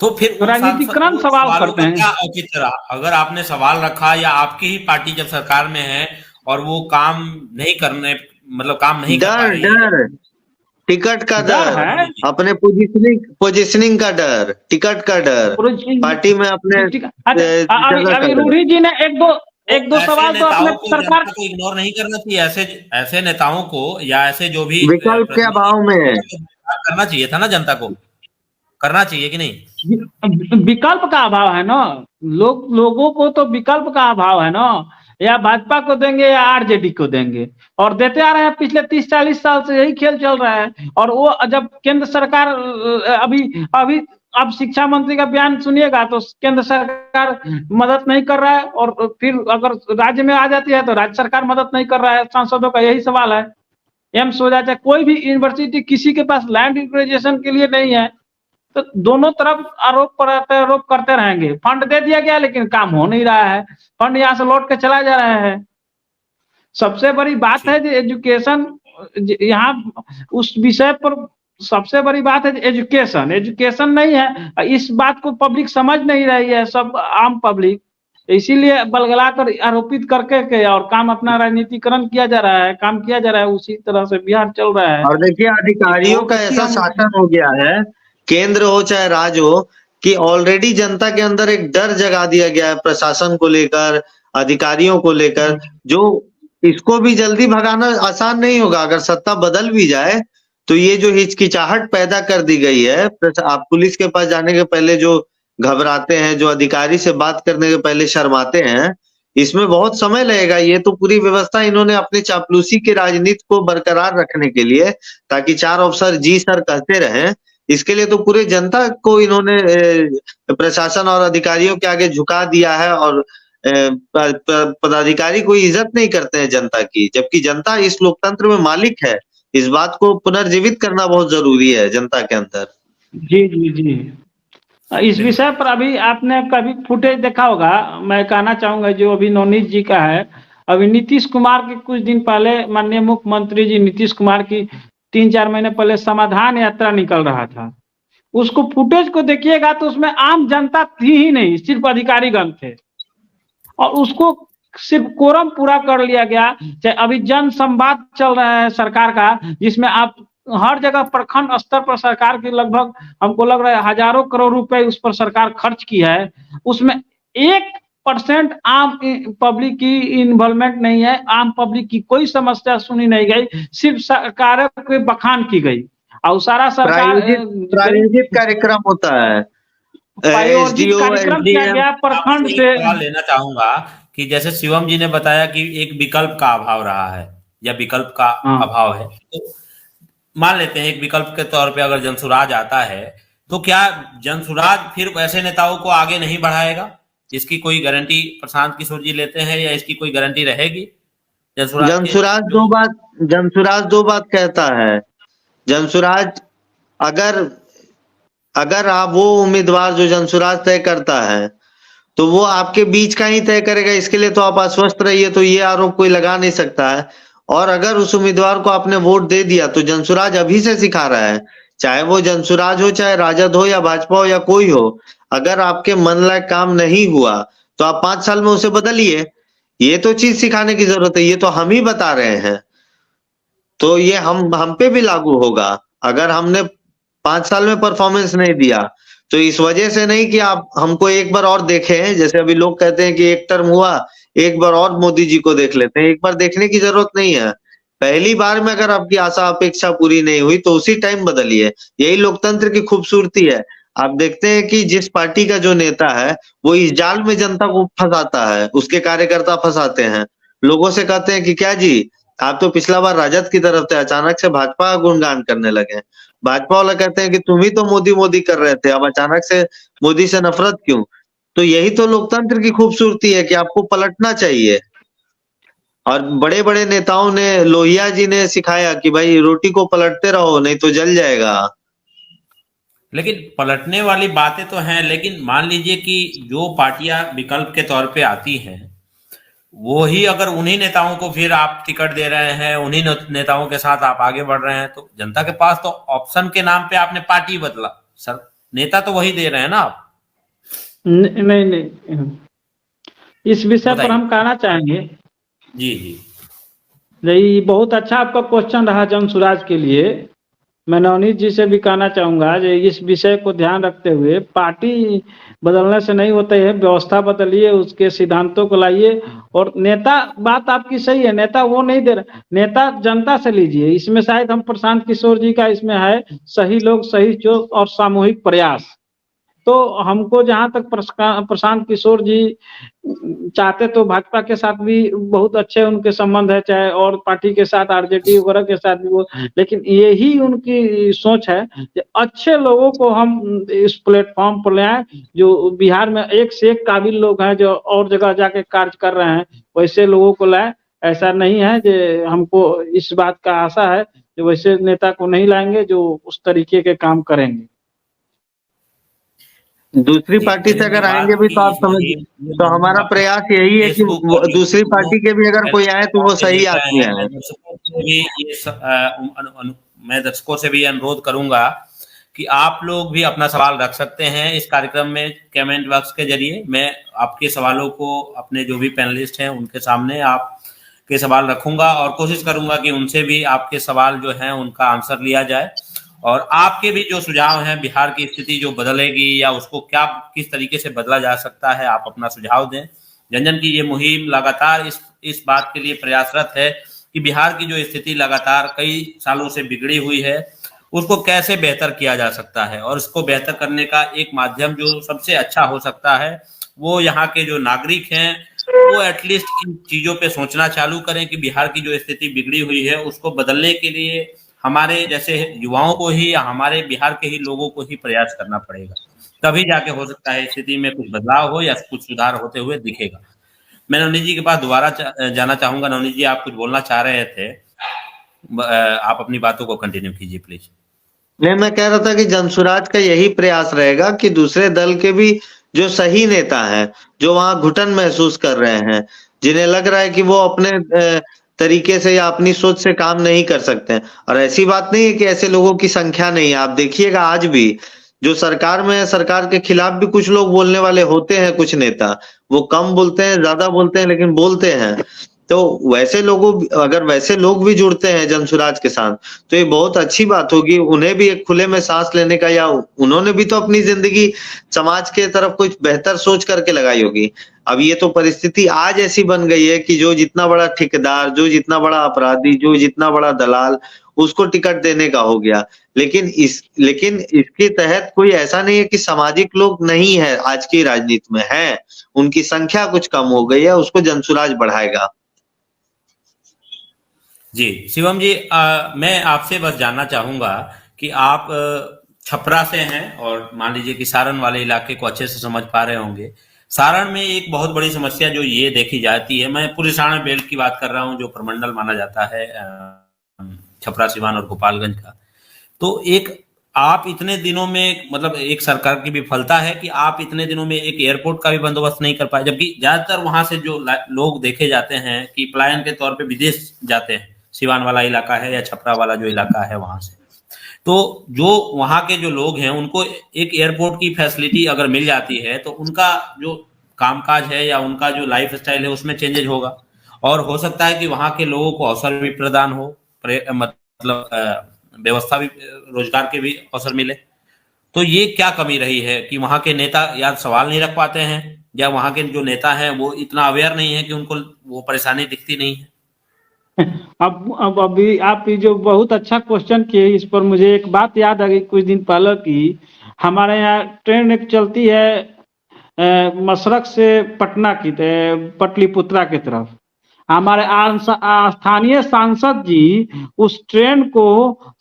Speaker 1: तो फिर
Speaker 3: राजनीतिकरण सवाल करते हैं।
Speaker 1: क्या औचित्य रहा अगर आपने सवाल रखा, या आपकी ही पार्टी जब सरकार में है और वो काम नहीं करने, मतलब काम नहीं कर रही है,
Speaker 2: टिकट का डर है, अपने पोजीशनिंग का डर, टिकट का डर, पार्टी में अपने।
Speaker 3: अभी रूढ़ी जी ने एक दो सवाल तो अपने सरकार
Speaker 1: को इग्नोर नहीं करना चाहिए। ऐसे नेताओं को या ऐसे जो भी
Speaker 2: विकल्प के अभाव में
Speaker 1: करना चाहिए था ना, जनता को करना चाहिए कि नहीं?
Speaker 3: विकल्प का अभाव है ना, लोगों को तो विकल्प का अभाव है ना, या भाजपा को देंगे या आरजेडी को देंगे, और देते आ रहे हैं पिछले 30-40 साल से, यही खेल चल रहा है। और वो जब केंद्र सरकार अभी अब शिक्षा मंत्री का बयान सुनिएगा तो केंद्र सरकार मदद नहीं कर रहा है, और फिर अगर राज्य में आ जाती है तो राज्य सरकार मदद नहीं कर रहा है। सांसदों का यही सवाल है। एम्स हो जाए, कोई भी यूनिवर्सिटी किसी के पास लैंड यूटिलाइजेशन के लिए नहीं है, तो दोनों तरफ आरोप करते रहेंगे। फंड दे दिया गया लेकिन काम हो नहीं रहा है, फंड यहाँ से लौट के चला जा रहा है। सबसे बड़ी बात है जो एजुकेशन, यहाँ उस विषय पर सबसे बड़ी बात है एजुकेशन नहीं है। इस बात को पब्लिक समझ नहीं रही है, सब आम पब्लिक, इसीलिए बलगला कर आरोपित करके और काम अपना राजनीतिकरण किया जा रहा है, काम किया जा रहा है। उसी तरह से बिहार चल रहा है।
Speaker 2: और देखिए, अधिकारियों का ऐसा शासन हो गया है, केंद्र हो चाहे राज्य हो, कि ऑलरेडी जनता के अंदर एक डर जगा दिया गया है प्रशासन को लेकर, अधिकारियों को लेकर, जो इसको भी जल्दी भगाना आसान नहीं होगा। अगर सत्ता बदल भी जाए तो ये जो हिचकिचाहट पैदा कर दी गई है, आप पुलिस के पास जाने के पहले जो घबराते हैं, जो अधिकारी से बात करने के पहले शर्माते हैं, इसमें बहुत समय लगेगा। ये तो पूरी व्यवस्था इन्होंने अपनी चापलूसी की राजनीति को बरकरार रखने के लिए, ताकि 4 अफसर जी सर कहते रहें, इसके लिए तो पूरे जनता को इन्होंने प्रशासन और अधिकारियों के आगे झुका दिया है। और पदाधिकारी कोई इज्जत नहीं करते हैं जनता की, जबकि जनता इस लोकतंत्र में मालिक है। इस बात को पुनर्जीवित करना बहुत जरूरी है जनता के अंदर।
Speaker 3: जी। इस विषय पर अभी आपने कभी फुटेज देखा होगा, मैं कहना चाहूंगा जो अभी नवनीत जी का है, अभी नीतीश कुमार के कुछ दिन पहले माननीय मुख्यमंत्री जी नीतीश कुमार की 3-4 महीने पहले समाधान यात्रा निकल रहा था। उसको फुटेज को देखिएगा तो उसमें आम जनता थी ही नहीं, सिर्फ अधिकारीगण थे और उसको सिर्फ कोरम पूरा कर लिया गया। चाहे अभी जन संवाद चल रहा है सरकार का, जिसमें आप हर जगह प्रखंड स्तर पर सरकार की लगभग हमको लग रहा है हजारों करोड़ रुपए उस पर सरकार खर्च की है। उसमें 1% आम पब्लिक की इन्वॉल्वमेंट नहीं है, आम पब्लिक की कोई समस्या सुनी नहीं गई, सिर्फ सरकार के बखान की गई और सारा सरकार
Speaker 2: प्रायोजित कार्यक्रम होता है।
Speaker 3: प्रायोजित कार्यक्रम किया गया प्रखंड से।
Speaker 1: लेना चाहूंगा कि जैसे शिवम जी ने बताया कि एक विकल्प का अभाव रहा है या विकल्प का अभाव है, तो मान लेते हैं एक विकल्प के तौर पे अगर जनसुराज आता है तो क्या जनसुराज फिर वैसे नेताओं को आगे नहीं बढ़ाएगा? इसकी कोई गारंटी प्रशांत किशोर जी लेते हैं या इसकी कोई गारंटी रहेगी?
Speaker 2: जनसुराज दो बात कहता है। जनसुराज अगर आप वो उम्मीदवार जो जनसुराज तय करता है तो वो आपके बीच का ही तय करेगा, इसके लिए तो आप आश्वस्त रहिए, तो ये आरोप कोई लगा नहीं सकता है। और अगर उस उम्मीदवार को आपने वोट दे दिया तो जनसुराज अभी से सिखा रहा है, चाहे वो जनसुराज हो, चाहे राजद हो या भाजपा हो या कोई हो, अगर आपके मन लायक काम नहीं हुआ तो आप 5 साल में उसे बदलिए। ये तो चीज सिखाने की जरूरत है, ये तो हम ही बता रहे हैं, तो ये हम पे भी लागू होगा। अगर हमने 5 साल में परफॉर्मेंस नहीं दिया तो इस वजह से नहीं कि आप हमको एक बार और देखें, जैसे अभी लोग कहते हैं कि एक टर्म हुआ, एक बार और मोदी जी को देख लेते हैं। एक बार देखने की जरूरत नहीं है, पहली बार में अगर आपकी आशा अपेक्षा पूरी नहीं हुई तो उसी टाइम बदलिए। यही लोकतंत्र की खूबसूरती है। आप देखते हैं कि जिस पार्टी का जो नेता है वो इस जाल में जनता को फंसाता है, उसके कार्यकर्ता फंसाते हैं, लोगों से कहते हैं कि क्या जी आप तो पिछला बार राजद की तरफ थे, अचानक से भाजपा का गुणगान करने लगे। भाजपा वाला कहते हैं कि तुम ही तो मोदी मोदी कर रहे थे, अब अचानक से मोदी से नफरत क्यों? तो यही तो लोकतंत्र की खूबसूरती है कि आपको पलटना चाहिए। और बड़े बड़े नेताओं ने, लोहिया जी ने सिखाया कि भाई रोटी को पलटते रहो नहीं तो जल जाएगा।
Speaker 1: लेकिन पलटने वाली बातें तो हैं, लेकिन मान लीजिए कि जो पार्टियां विकल्प के तौर पे आती हैं वो ही अगर उन्हीं नेताओं को फिर आप टिकट दे रहे हैं, उन्हीं नेताओं के साथ आप आगे बढ़ रहे हैं, तो जनता के पास तो ऑप्शन के नाम पे आपने पार्टी बदला, सर नेता तो वही दे रहे हैं ना आप।
Speaker 3: नहीं, इस विषय पर हम कहना चाहेंगे। जी बहुत अच्छा आपका क्वेश्चन रहा जनसुराज के लिए। मैं नवनीत जी से भी कहना चाहूंगा कि इस विषय को ध्यान रखते हुए पार्टी बदलने से नहीं होता है, व्यवस्था बदलिए, उसके सिद्धांतों को लाइए। और नेता, बात आपकी सही है, नेता वो नहीं दे रहा, नेता जनता से लीजिए। इसमें शायद हम प्रशांत किशोर जी का इसमें है सही लोग, सही चोट और सामूहिक प्रयास। तो हमको जहां तक प्रशांत किशोर जी चाहते तो भाजपा के साथ भी बहुत अच्छे उनके संबंध है, चाहे और पार्टी के साथ आरजेडी वगैरह के साथ भी वो, लेकिन यही उनकी सोच है कि अच्छे लोगों को हम इस प्लेटफॉर्म पर ले आए। जो बिहार में एक से एक काबिल लोग हैं जो और जगह जाके कार्य कर रहे हैं, वैसे लोगों को लाए। ऐसा नहीं है कि हमको इस बात का आशा है कि वैसे नेता को नहीं लाएंगे जो उस तरीके के काम करेंगे।
Speaker 2: दूसरी पार्टी से अगर आएंगे भी तो आप समझिए, तो हमारा प्रयास यही है कि दूसरी पार्टी के भी अगर कोई आए तो वो सही आदमी आए।
Speaker 1: मैं दर्शकों से भी अनुरोध करूंगा कि आप लोग भी अपना सवाल रख सकते हैं इस कार्यक्रम में कमेंट बॉक्स के जरिए। मैं आपके सवालों को अपने जो भी पैनलिस्ट हैं उनके सामने आपके सवाल रखूंगा और कोशिश करूंगा कि उनसे भी आपके सवाल जो हैं उनका आंसर लिया जाए। और आपके भी जो सुझाव हैं, बिहार की स्थिति जो बदलेगी या उसको क्या किस तरीके से बदला जा सकता है, आप अपना सुझाव दें। जनजन की ये मुहिम लगातार इस बात के लिए प्रयासरत है कि बिहार की जो स्थिति लगातार कई सालों से बिगड़ी हुई है उसको कैसे बेहतर किया जा सकता है। और इसको बेहतर करने का एक माध्यम जो सबसे अच्छा हो सकता है वो यहाँ के जो नागरिक हैं वो एटलीस्ट इन चीजों पे सोचना चालू करें कि बिहार की जो स्थिति बिगड़ी हुई है उसको बदलने के लिए हमारे जैसे युवाओं को ही या हमारे बिहार के ही लोगों को ही प्रयास करना पड़ेगा, तभी जाके हो सकता है स्थिति में कुछ बदलाव हो या कुछ सुधार होते हुए दिखेगा। मैं नवनीत जी के पास दोबारा जाना चाहूंगा। नवनीत जी, आप कुछ बोलना चाह रहे थे, आप अपनी बातों को कंटिन्यू कीजिए प्लीज।
Speaker 2: नहीं, मैं कह रहा था कि जनसुराज का यही प्रयास रहेगा कि दूसरे दल के भी जो सही नेता हैं, जो वहां घुटन महसूस कर रहे हैं, जिन्हें लग रहा है कि वो अपने तरीके से या अपनी सोच से काम नहीं कर सकते हैं। और ऐसी बात नहीं है कि ऐसे लोगों की संख्या नहीं है। आप देखिएगा आज भी जो सरकार में है, सरकार के खिलाफ भी कुछ लोग बोलने वाले होते हैं, कुछ नेता। वो कम बोलते हैं, ज्यादा बोलते हैं, लेकिन बोलते हैं। तो वैसे लोगों अगर वैसे लोग भी जुड़ते हैं जनसुराज के साथ, तो ये बहुत अच्छी बात होगी। उन्हें भी एक खुले में सांस लेने का, या उन्होंने भी तो अपनी जिंदगी समाज के तरफ कुछ बेहतर सोच करके लगाई होगी। अब ये तो परिस्थिति आज ऐसी बन गई है कि जो जितना बड़ा ठेकेदार, जो जितना बड़ा अपराधी, जो जितना बड़ा दलाल, उसको टिकट देने का हो गया। लेकिन इसके तहत कोई ऐसा नहीं है कि सामाजिक लोग नहीं है, आज की राजनीति में है। उनकी संख्या कुछ कम हो गई है, उसको जनसुराज बढ़ाएगा।
Speaker 1: जी शिवम जी, मैं आपसे बस जानना चाहूंगा कि आप छपरा से हैं और मान लीजिए कि सारण वाले इलाके को अच्छे से समझ पा रहे होंगे। सारण में एक बहुत बड़ी समस्या जो ये देखी जाती है, मैं पूरे सारण बेल्ट की बात कर रहा हूँ जो प्रमंडल माना जाता है छपरा, सिवान और गोपालगंज का। तो एक आप इतने दिनों में, मतलब एक सरकार की विफलता है कि आप इतने दिनों में एक एयरपोर्ट का भी बंदोबस्त नहीं कर पाए, जबकि ज्यादातर वहां से जो लोग देखे जाते हैं कि पलायन के तौर पे विदेश जाते हैं, सिवान वाला इलाका है या छपरा वाला जो इलाका है वहां से। तो जो वहां के जो लोग हैं उनको एक एयरपोर्ट की फैसिलिटी अगर मिल जाती है तो उनका जो कामकाज है या उनका जो लाइफ स्टाइल है उसमें चेंजेज होगा, और हो सकता है कि वहां के लोगों को अवसर भी प्रदान हो, मतलब व्यवस्था भी, रोजगार के भी अवसर मिले। तो ये क्या कमी रही है कि वहां के नेता या सवाल नहीं रख पाते हैं, या वहां के जो नेता हैं वो इतना अवेयर नहीं है कि उनको वो परेशानी दिखती नहीं है?
Speaker 3: अब अभी आप ये जो बहुत अच्छा क्वेश्चन किए, इस पर मुझे एक बात याद आ गई कुछ दिन पहले की। हमारे यहाँ ट्रेन एक चलती है मशरक से पटना की, पटलिपुत्रा की तरफ। हमारे स्थानीय सांसद जी उस ट्रेन को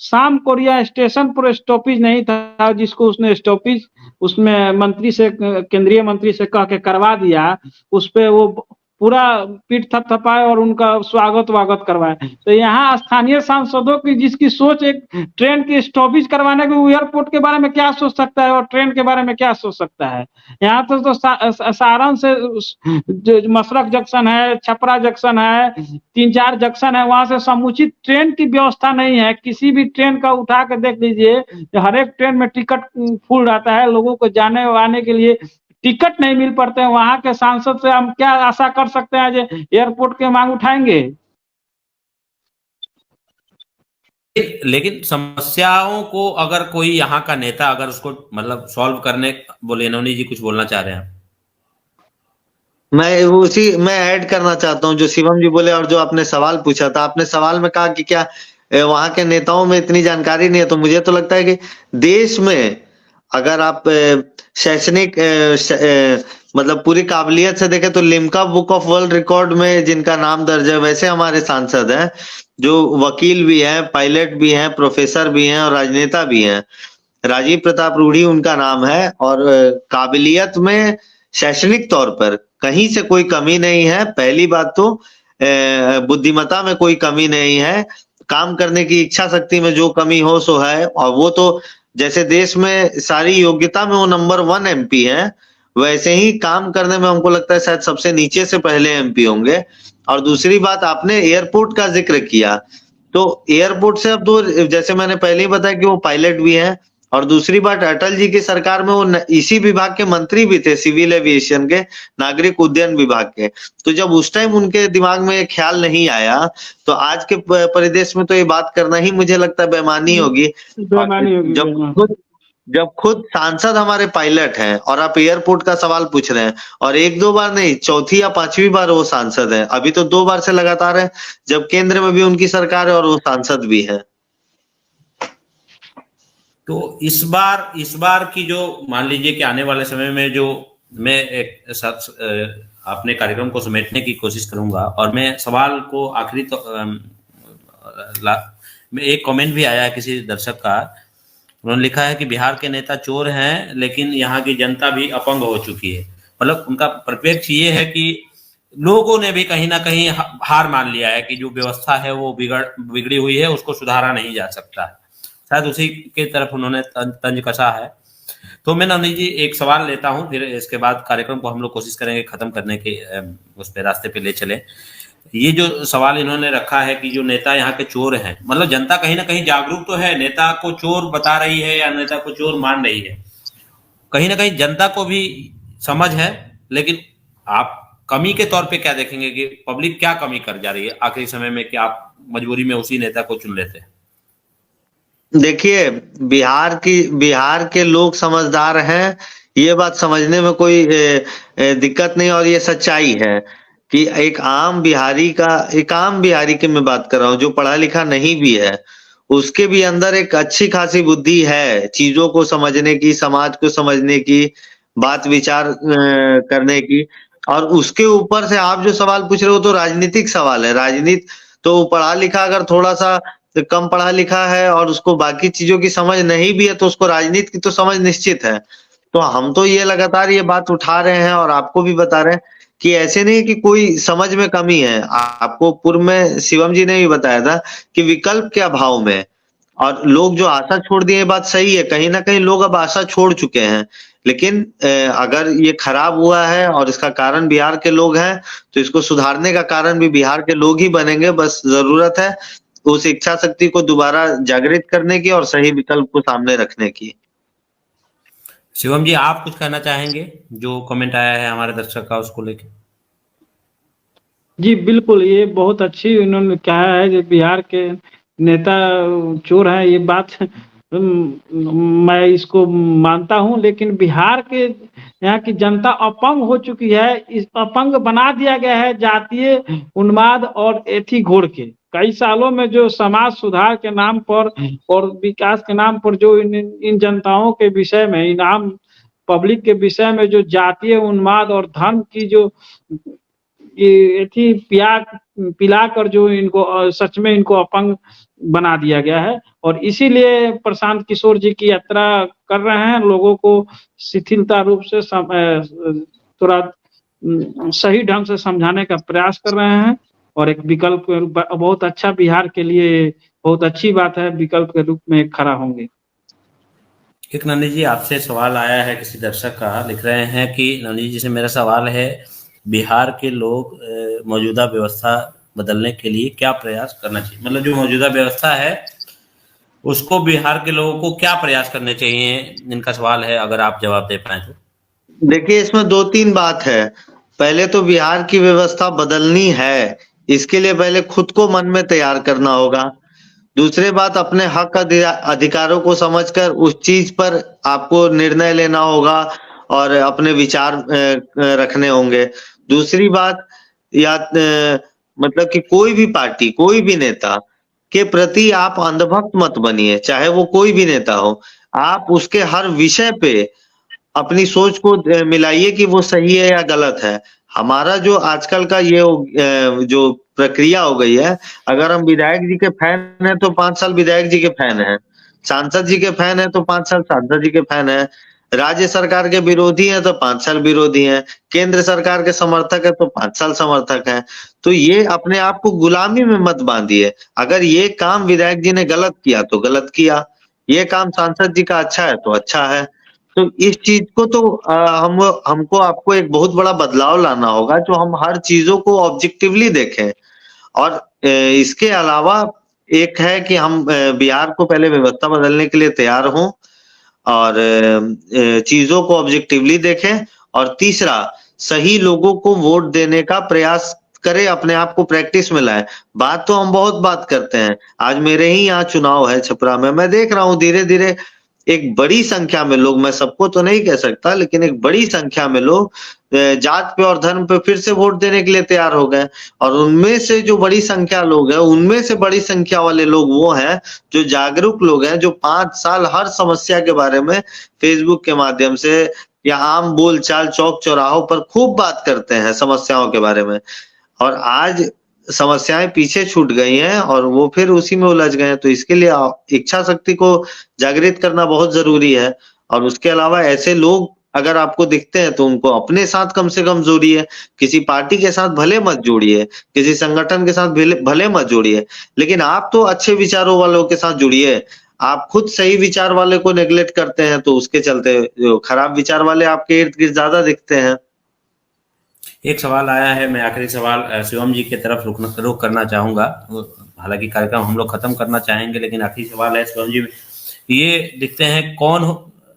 Speaker 3: शाम कोरिया स्टेशन पर स्टॉपेज नहीं था, जिसको उसने स्टॉपेज उसमें मंत्री से, केंद्रीय मंत्री से कह के करवा दिया। उस पे वो पूरा पीठ थपथपाए और उनका स्वागत वागत करवाए। तो यहाँ स्थानीय सांसदों की जिसकी सोच एक ट्रेन की स्टॉपेज करवाने के, एयरपोर्ट के बारे में क्या सोच सकता है और ट्रेन के बारे में क्या सोच सकता है। यहाँ तो सारण से जो मशरक जंक्शन है, छपरा जंक्शन है, 3-4 जंक्शन है, वहां से समुचित ट्रेन की व्यवस्था नहीं है। किसी भी ट्रेन का उठा के देख लीजिए, हर एक ट्रेन में टिकट फुल रहता है, लोगों को जाने आने के लिए टिकट नहीं मिल पाते हैं। वहां के सांसद से हम क्या आशा कर सकते हैं जो एयरपोर्ट के मांग उठाएंगे?
Speaker 1: लेकिन समस्याओं को अगर कोई यहाँ का नेता अगर उसको मतलब सॉल्व करने बोले, नवनी जी कुछ बोलना चाह रहे हैं?
Speaker 2: मैं ऐड करना चाहता हूँ जो शिवम जी बोले, और जो आपने सवाल पूछा था। आपने सवाल में कहा कि क्या वहां के नेताओं में इतनी जानकारी नहीं है। तो मुझे तो लगता है कि देश में अगर आप शैक्षणिक मतलब पूरी काबिलियत से देखें तो Limca book of world record में जिनका नाम दर्ज है, वैसे हमारे सांसद हैं जो वकील भी हैं, पायलट भी हैं, प्रोफेसर भी हैं और राजनेता भी हैं। राजीव प्रताप रूढ़ी उनका नाम है, और काबिलियत में शैक्षणिक तौर पर कहीं से कोई कमी नहीं है। पहली बात तो बुद्धिमत्ता में कोई कमी नहीं है, काम करने की इच्छा शक्ति में जो कमी हो सो है। और वो तो जैसे देश में सारी योग्यता में वो नंबर 1 एमपी हैं, वैसे ही काम करने में हमको लगता है शायद सबसे नीचे से पहले एमपी होंगे। और दूसरी बात, आपने एयरपोर्ट का जिक्र किया, तो एयरपोर्ट से अब दूर, जैसे मैंने पहले ही बताया कि वो पायलट भी हैं। और दूसरी बात, अटल जी की सरकार में वो इसी विभाग के मंत्री भी थे, सिविल एविएशन के, नागरिक उड्डयन विभाग के। तो जब उस टाइम उनके दिमाग में ख्याल नहीं आया, तो आज के परिदेश में तो ये बात करना ही मुझे लगता है बेमानी होगी। जब खुद सांसद हमारे पायलट हैं और आप एयरपोर्ट का सवाल पूछ रहे हैं, और 1-2 बार नहीं, चौथी या 5वीं बार वो सांसद हैं। अभी तो 2 बार से लगातार है, जब केंद्र में भी उनकी सरकार है और वो सांसद भी है।
Speaker 1: तो इस बार की जो मान लीजिए कि आने वाले समय में जो मैं एक अपने कार्यक्रम को समेटने की कोशिश करूंगा, और मैं सवाल को आखिरी तो एक कमेंट भी आया है किसी दर्शक का। उन्होंने लिखा है कि बिहार के नेता चोर हैं लेकिन यहाँ की जनता भी अपंग हो चुकी है। मतलब उनका परिप्रेक्ष्य ये है कि लोगों ने भी कहीं ना कहीं हार मान लिया है कि जो व्यवस्था है वो बिगड़ी हुई है, उसको सुधारा नहीं जा सकता। शायद उसी के तरफ उन्होंने तंज कसा है। तो मैं नवनीत जी एक सवाल लेता हूं, फिर इसके बाद कार्यक्रम को हम लोग कोशिश करेंगे खत्म करने के उस पे रास्ते पे ले चले। ये जो सवाल इन्होंने रखा है कि जो नेता यहाँ के चोर हैं, मतलब जनता कहीं ना कहीं जागरूक तो है, नेता को चोर बता रही है या नेता को चोर मान रही है, कहीं ना कहीं जनता को भी समझ है, लेकिन आप कमी के तौर पे क्या देखेंगे कि पब्लिक क्या कमी कर जा रही है आखिरी समय में कि आप मजबूरी में उसी नेता को चुन लेते हैं?
Speaker 2: देखिए, बिहार के लोग समझदार हैं, ये बात समझने में कोई दिक्कत नहीं, और ये सच्चाई है कि एक आम बिहारी की मैं बात कर रहा हूँ जो पढ़ा लिखा नहीं भी है, उसके भी अंदर एक अच्छी खासी बुद्धि है चीजों को समझने की, समाज को समझने की, बात विचार करने की। और उसके ऊपर से आप जो सवाल पूछ रहे हो तो राजनीतिक सवाल है। राजनीति तो पढ़ा लिखा अगर थोड़ा सा कम पढ़ा लिखा है और उसको बाकी चीजों की समझ नहीं भी है तो उसको राजनीति की तो समझ निश्चित है। तो हम तो ये लगातार ये बात उठा रहे हैं और आपको भी बता रहे हैं कि ऐसे नहीं कि कोई समझ में कमी है। आपको पूर्व में शिवम जी ने भी बताया था कि विकल्प के अभाव में, और लोग जो आशा छोड़ दिए, बात सही है, कहीं ना कहीं लोग अब आशा छोड़ चुके हैं। लेकिन अगर ये खराब हुआ है और इसका कारण बिहार के लोग हैं तो इसको सुधारने का कारण भी बिहार के लोग ही बनेंगे। बस जरूरत है उस इच्छा शक्ति को दोबारा जागृत करने की और सही विकल्प को सामने रखने की।
Speaker 1: शिवम जी आप कुछ कहना चाहेंगे जो कमेंट आया है हमारे दर्शक का उसको लेके?
Speaker 3: जी बिल्कुल, ये बहुत अच्छी उन्होंने कहा है कि बिहार के नेता चोर हैं, ये बात मैं इसको मानता हूं, लेकिन बिहार के यहाँ की जनता अपंग हो चुकी है। इस अपंग बना दिया गया है जातीय उन्माद और एथी घोड़ के। कई सालों में जो समाज सुधार के नाम पर और विकास के नाम पर जो इन जनताओं के विषय में, इन आम पब्लिक के विषय में जो जातीय उन्माद और धर्म की जो ये थी पिला कर जो इनको सच में इनको अपंग बना दिया गया है। और इसीलिए प्रशांत किशोर जी की यात्रा कर रहे हैं, लोगों को शिथिलता रूप से थोड़ा सही ढंग से समझाने का प्रयास कर रहे हैं। और एक विकल्प बहुत अच्छा, बिहार के लिए बहुत अच्छी बात है, विकल्प के रूप में खड़ा होंगे।
Speaker 1: एक नवनीत जी आपसे सवाल आया है किसी दर्शक का, लिख रहे हैं कि नवनीत जी से मेरा सवाल है, बिहार के लोग मौजूदा व्यवस्था बदलने के लिए क्या प्रयास करना चाहिए? मतलब जो मौजूदा व्यवस्था है उसको बिहार के लोगों को क्या प्रयास करने चाहिए, इनका सवाल है, अगर आप जवाब दे पाए तो।
Speaker 2: देखिए, इसमें 2-3 बात है। पहले तो बिहार की व्यवस्था बदलनी है, इसके लिए पहले खुद को मन में तैयार करना होगा। दूसरी बात, अपने हक अधिकारों को समझकर उस चीज पर आपको निर्णय लेना होगा और अपने विचार रखने होंगे। दूसरी बात, मतलब कि कोई भी पार्टी, कोई भी नेता के प्रति आप अंधभक्त मत बनिए, चाहे वो कोई भी नेता हो। आप उसके हर विषय पे अपनी सोच को मिलाइए कि वो सही है या गलत है। हमारा जो आजकल का ये जो प्रक्रिया हो गई है, अगर हम विधायक जी के फैन हैं तो 5 साल विधायक जी के फैन हैं, सांसद जी के फैन हैं तो 5 साल सांसद जी के फैन हैं, राज्य सरकार के विरोधी हैं तो 5 साल विरोधी हैं, केंद्र सरकार के समर्थक है तो 5 साल समर्थक हैं। तो ये अपने आप को गुलामी में मत बांधिए। अगर ये काम विधायक जी ने गलत किया तो गलत किया, ये काम सांसद जी का अच्छा है तो अच्छा है। तो इस चीज को तो हमको आपको एक बहुत बड़ा बदलाव लाना होगा, जो हम हर चीजों को ऑब्जेक्टिवली देखें। और इसके अलावा एक है कि हम बिहार को पहले व्यवस्था बदलने के लिए तैयार हों और चीजों को ऑब्जेक्टिवली देखें। और तीसरा, सही लोगों को वोट देने का प्रयास करें, अपने आप को प्रैक्टिस में लाएं। बात तो हम बहुत बात करते हैं। आज मेरे ही यहाँ चुनाव है छपरा में, मैं देख रहा हूँ धीरे धीरे एक बड़ी संख्या में लोग, मैं सबको तो नहीं कह सकता, लेकिन एक बड़ी संख्या में लोग जात पे और धर्म पे फिर से वोट देने के लिए तैयार हो गए। और उनमें से जो बड़ी संख्या लोग हैं, उनमें से बड़ी संख्या वाले लोग वो हैं जो जागरूक लोग हैं, जो 5 साल हर समस्या के बारे में फेसबुक के माध्यम से या आम बोलचाल चौक चौराहों पर खूब बात करते हैं समस्याओं के बारे में। और आज समस्याएं पीछे छूट गई हैं और वो फिर उसी में उलझ गए हैं। तो इसके लिए इच्छा शक्ति को जागृत करना बहुत जरूरी है। और उसके अलावा ऐसे लोग अगर आपको दिखते हैं तो उनको अपने साथ कम से कम जोड़िए। किसी पार्टी के साथ भले मत जोड़िए, किसी संगठन के साथ भले मत जोड़िए, लेकिन आप तो अच्छे विचारों वालों के साथ जुड़िए। आप खुद सही विचार वाले को नेग्लेक्ट करते हैं, तो उसके चलते जो खराब विचार वाले आपके इर्द गिर्द ज्यादा दिखते हैं।
Speaker 1: एक सवाल आया है, मैं आखिरी सवाल शिवम जी की तरफ रुख करना चाहूंगा। हालांकि कार्यक्रम हम लोग खत्म करना चाहेंगे, लेकिन आखिरी सवाल है शिवम जी, ये लिखते हैं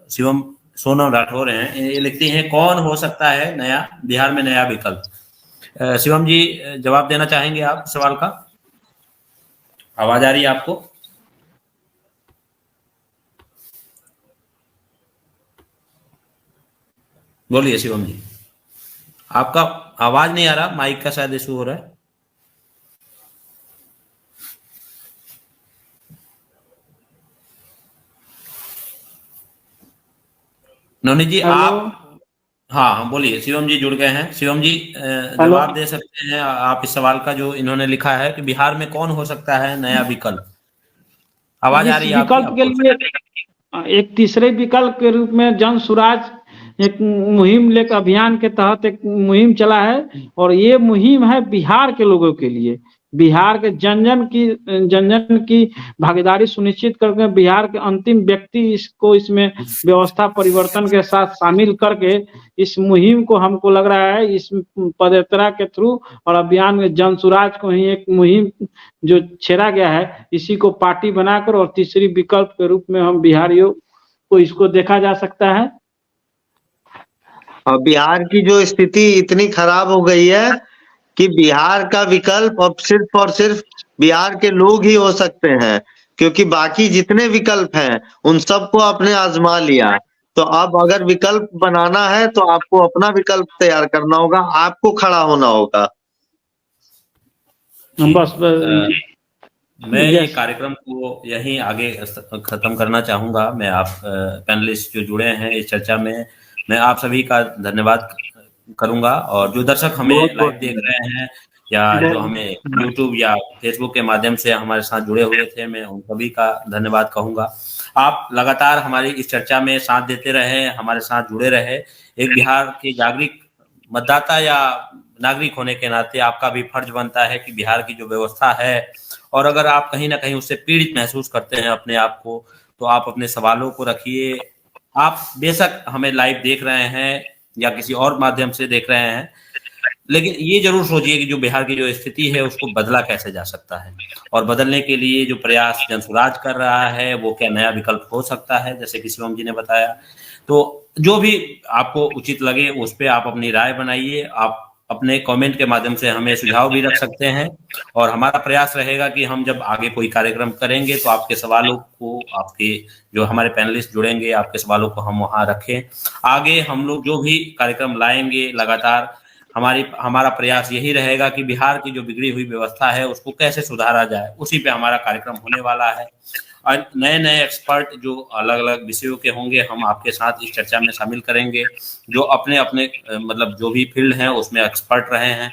Speaker 1: शिवम सोनम राठौर हैं, ये लिखती हैं कौन हो सकता है नया बिहार में नया विकल्प। शिवम जी जवाब देना चाहेंगे आप सवाल का? आवाज आ रही है आपको? बोलिए शिवम जी, आपका आवाज नहीं आ रहा, माइक का शायद इशू हो रहा है। नवनीत जी आप, हाँ बोलिए, शिवम जी जुड़ गए हैं। शिवम जी जवाब दे सकते हैं आप इस सवाल का जो इन्होंने लिखा है कि बिहार में कौन हो सकता है नया विकल्प? आवाज आ रही है आपकी?
Speaker 3: विकल्प के लिए एक तीसरे विकल्प के रूप में जन स्वराज एक मुहिम लेकर, अभियान के तहत एक मुहिम चला है, और ये मुहिम है बिहार के लोगों के लिए। बिहार के जन जन की भागीदारी सुनिश्चित करके बिहार के अंतिम व्यक्ति इसको इसमें व्यवस्था परिवर्तन के साथ शामिल करके इस मुहिम को, हमको लग रहा है इस पदयात्रा के थ्रू और अभियान में जन स्वराज को ही एक मुहिम जो छेड़ा गया है, इसी को पार्टी बनाकर और तीसरी विकल्प के रूप में हम बिहारियों को इसको देखा जा सकता है।
Speaker 2: और बिहार की जो स्थिति इतनी खराब हो गई है कि बिहार का विकल्प अब सिर्फ और सिर्फ बिहार के लोग ही हो सकते हैं, क्योंकि बाकी जितने विकल्प हैं उन सबको आपने आजमा लिया। तो अब अगर विकल्प बनाना है तो आपको अपना विकल्प तैयार करना होगा, आपको खड़ा होना होगा।
Speaker 3: बस
Speaker 1: मैं ये कार्यक्रम को यहीं आगे खत्म करना चाहूंगा। मैं आप पैनलिस्ट जो जुड़े हैं इस चर्चा में, मैं आप सभी का धन्यवाद करूंगा, और जो दर्शक हमें लाइव देख रहे हैं या जो हमें यूट्यूब या फेसबुक के माध्यम से हमारे साथ जुड़े हुए थे, मैं उन सभी का धन्यवाद कहूंगा। आप लगातार हमारी इस चर्चा में साथ देते रहे, हमारे साथ जुड़े रहे। एक बिहार के जागरूक मतदाता या नागरिक होने के नाते आपका भी फर्ज बनता है कि बिहार की जो व्यवस्था है, और अगर आप कहीं ना कहीं उससे पीड़ित महसूस करते हैं अपने आप को, तो आप अपने सवालों को रखिए। आप बेशक हमें लाइव देख रहे हैं या किसी और माध्यम से देख रहे हैं, लेकिन ये जरूर सोचिए कि जो बिहार की जो स्थिति है उसको बदला कैसे जा सकता है, और बदलने के लिए जो प्रयास जनसुराज कर रहा है वो क्या नया विकल्प हो सकता है, जैसे कि शिवम जी ने बताया। तो जो भी आपको उचित लगे उस पर आप अपनी राय बनाइए। आप अपने कमेंट के माध्यम से हमें सुझाव भी रख सकते हैं, और हमारा प्रयास रहेगा कि हम जब आगे कोई कार्यक्रम करेंगे तो आपके सवालों को, आपके जो हमारे पैनलिस्ट जुड़ेंगे, आपके सवालों को हम वहां रखें। आगे हम लोग जो भी कार्यक्रम लाएंगे, लगातार हमारा प्रयास यही रहेगा कि बिहार की जो बिगड़ी हुई व्यवस्था है उसको कैसे सुधारा जाए, उसी पे हमारा कार्यक्रम होने वाला है। और नए नए एक्सपर्ट जो अलग अलग विषयों के होंगे, हम आपके साथ इस चर्चा में शामिल करेंगे, जो अपने अपने मतलब जो भी फील्ड हैं उसमें एक्सपर्ट रहे हैं,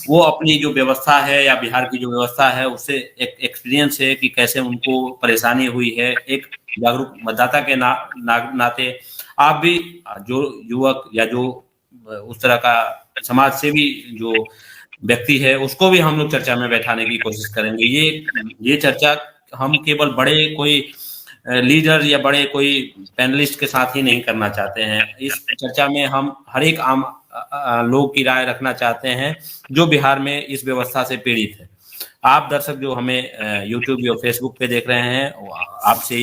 Speaker 1: वो अपनी जो व्यवस्था है या बिहार की जो व्यवस्था है उससे एक एक्सपीरियंस है कि कैसे उनको परेशानी हुई है। एक जागरूक मतदाता के नाते आप भी जो युवक या जो उस तरह का समाज सेवी जो व्यक्ति है उसको भी हम लोग चर्चा में बैठाने की कोशिश करेंगे। ये चर्चा हम केवल बड़े कोई लीडर या बड़े कोई पैनलिस्ट के साथ ही नहीं करना चाहते हैं। इस चर्चा में हम हर एक आम लोग की राय रखना चाहते हैं जो बिहार में इस व्यवस्था से पीड़ित है। आप दर्शक जो हमें यूट्यूब या फेसबुक पे देख रहे हैं, आपसे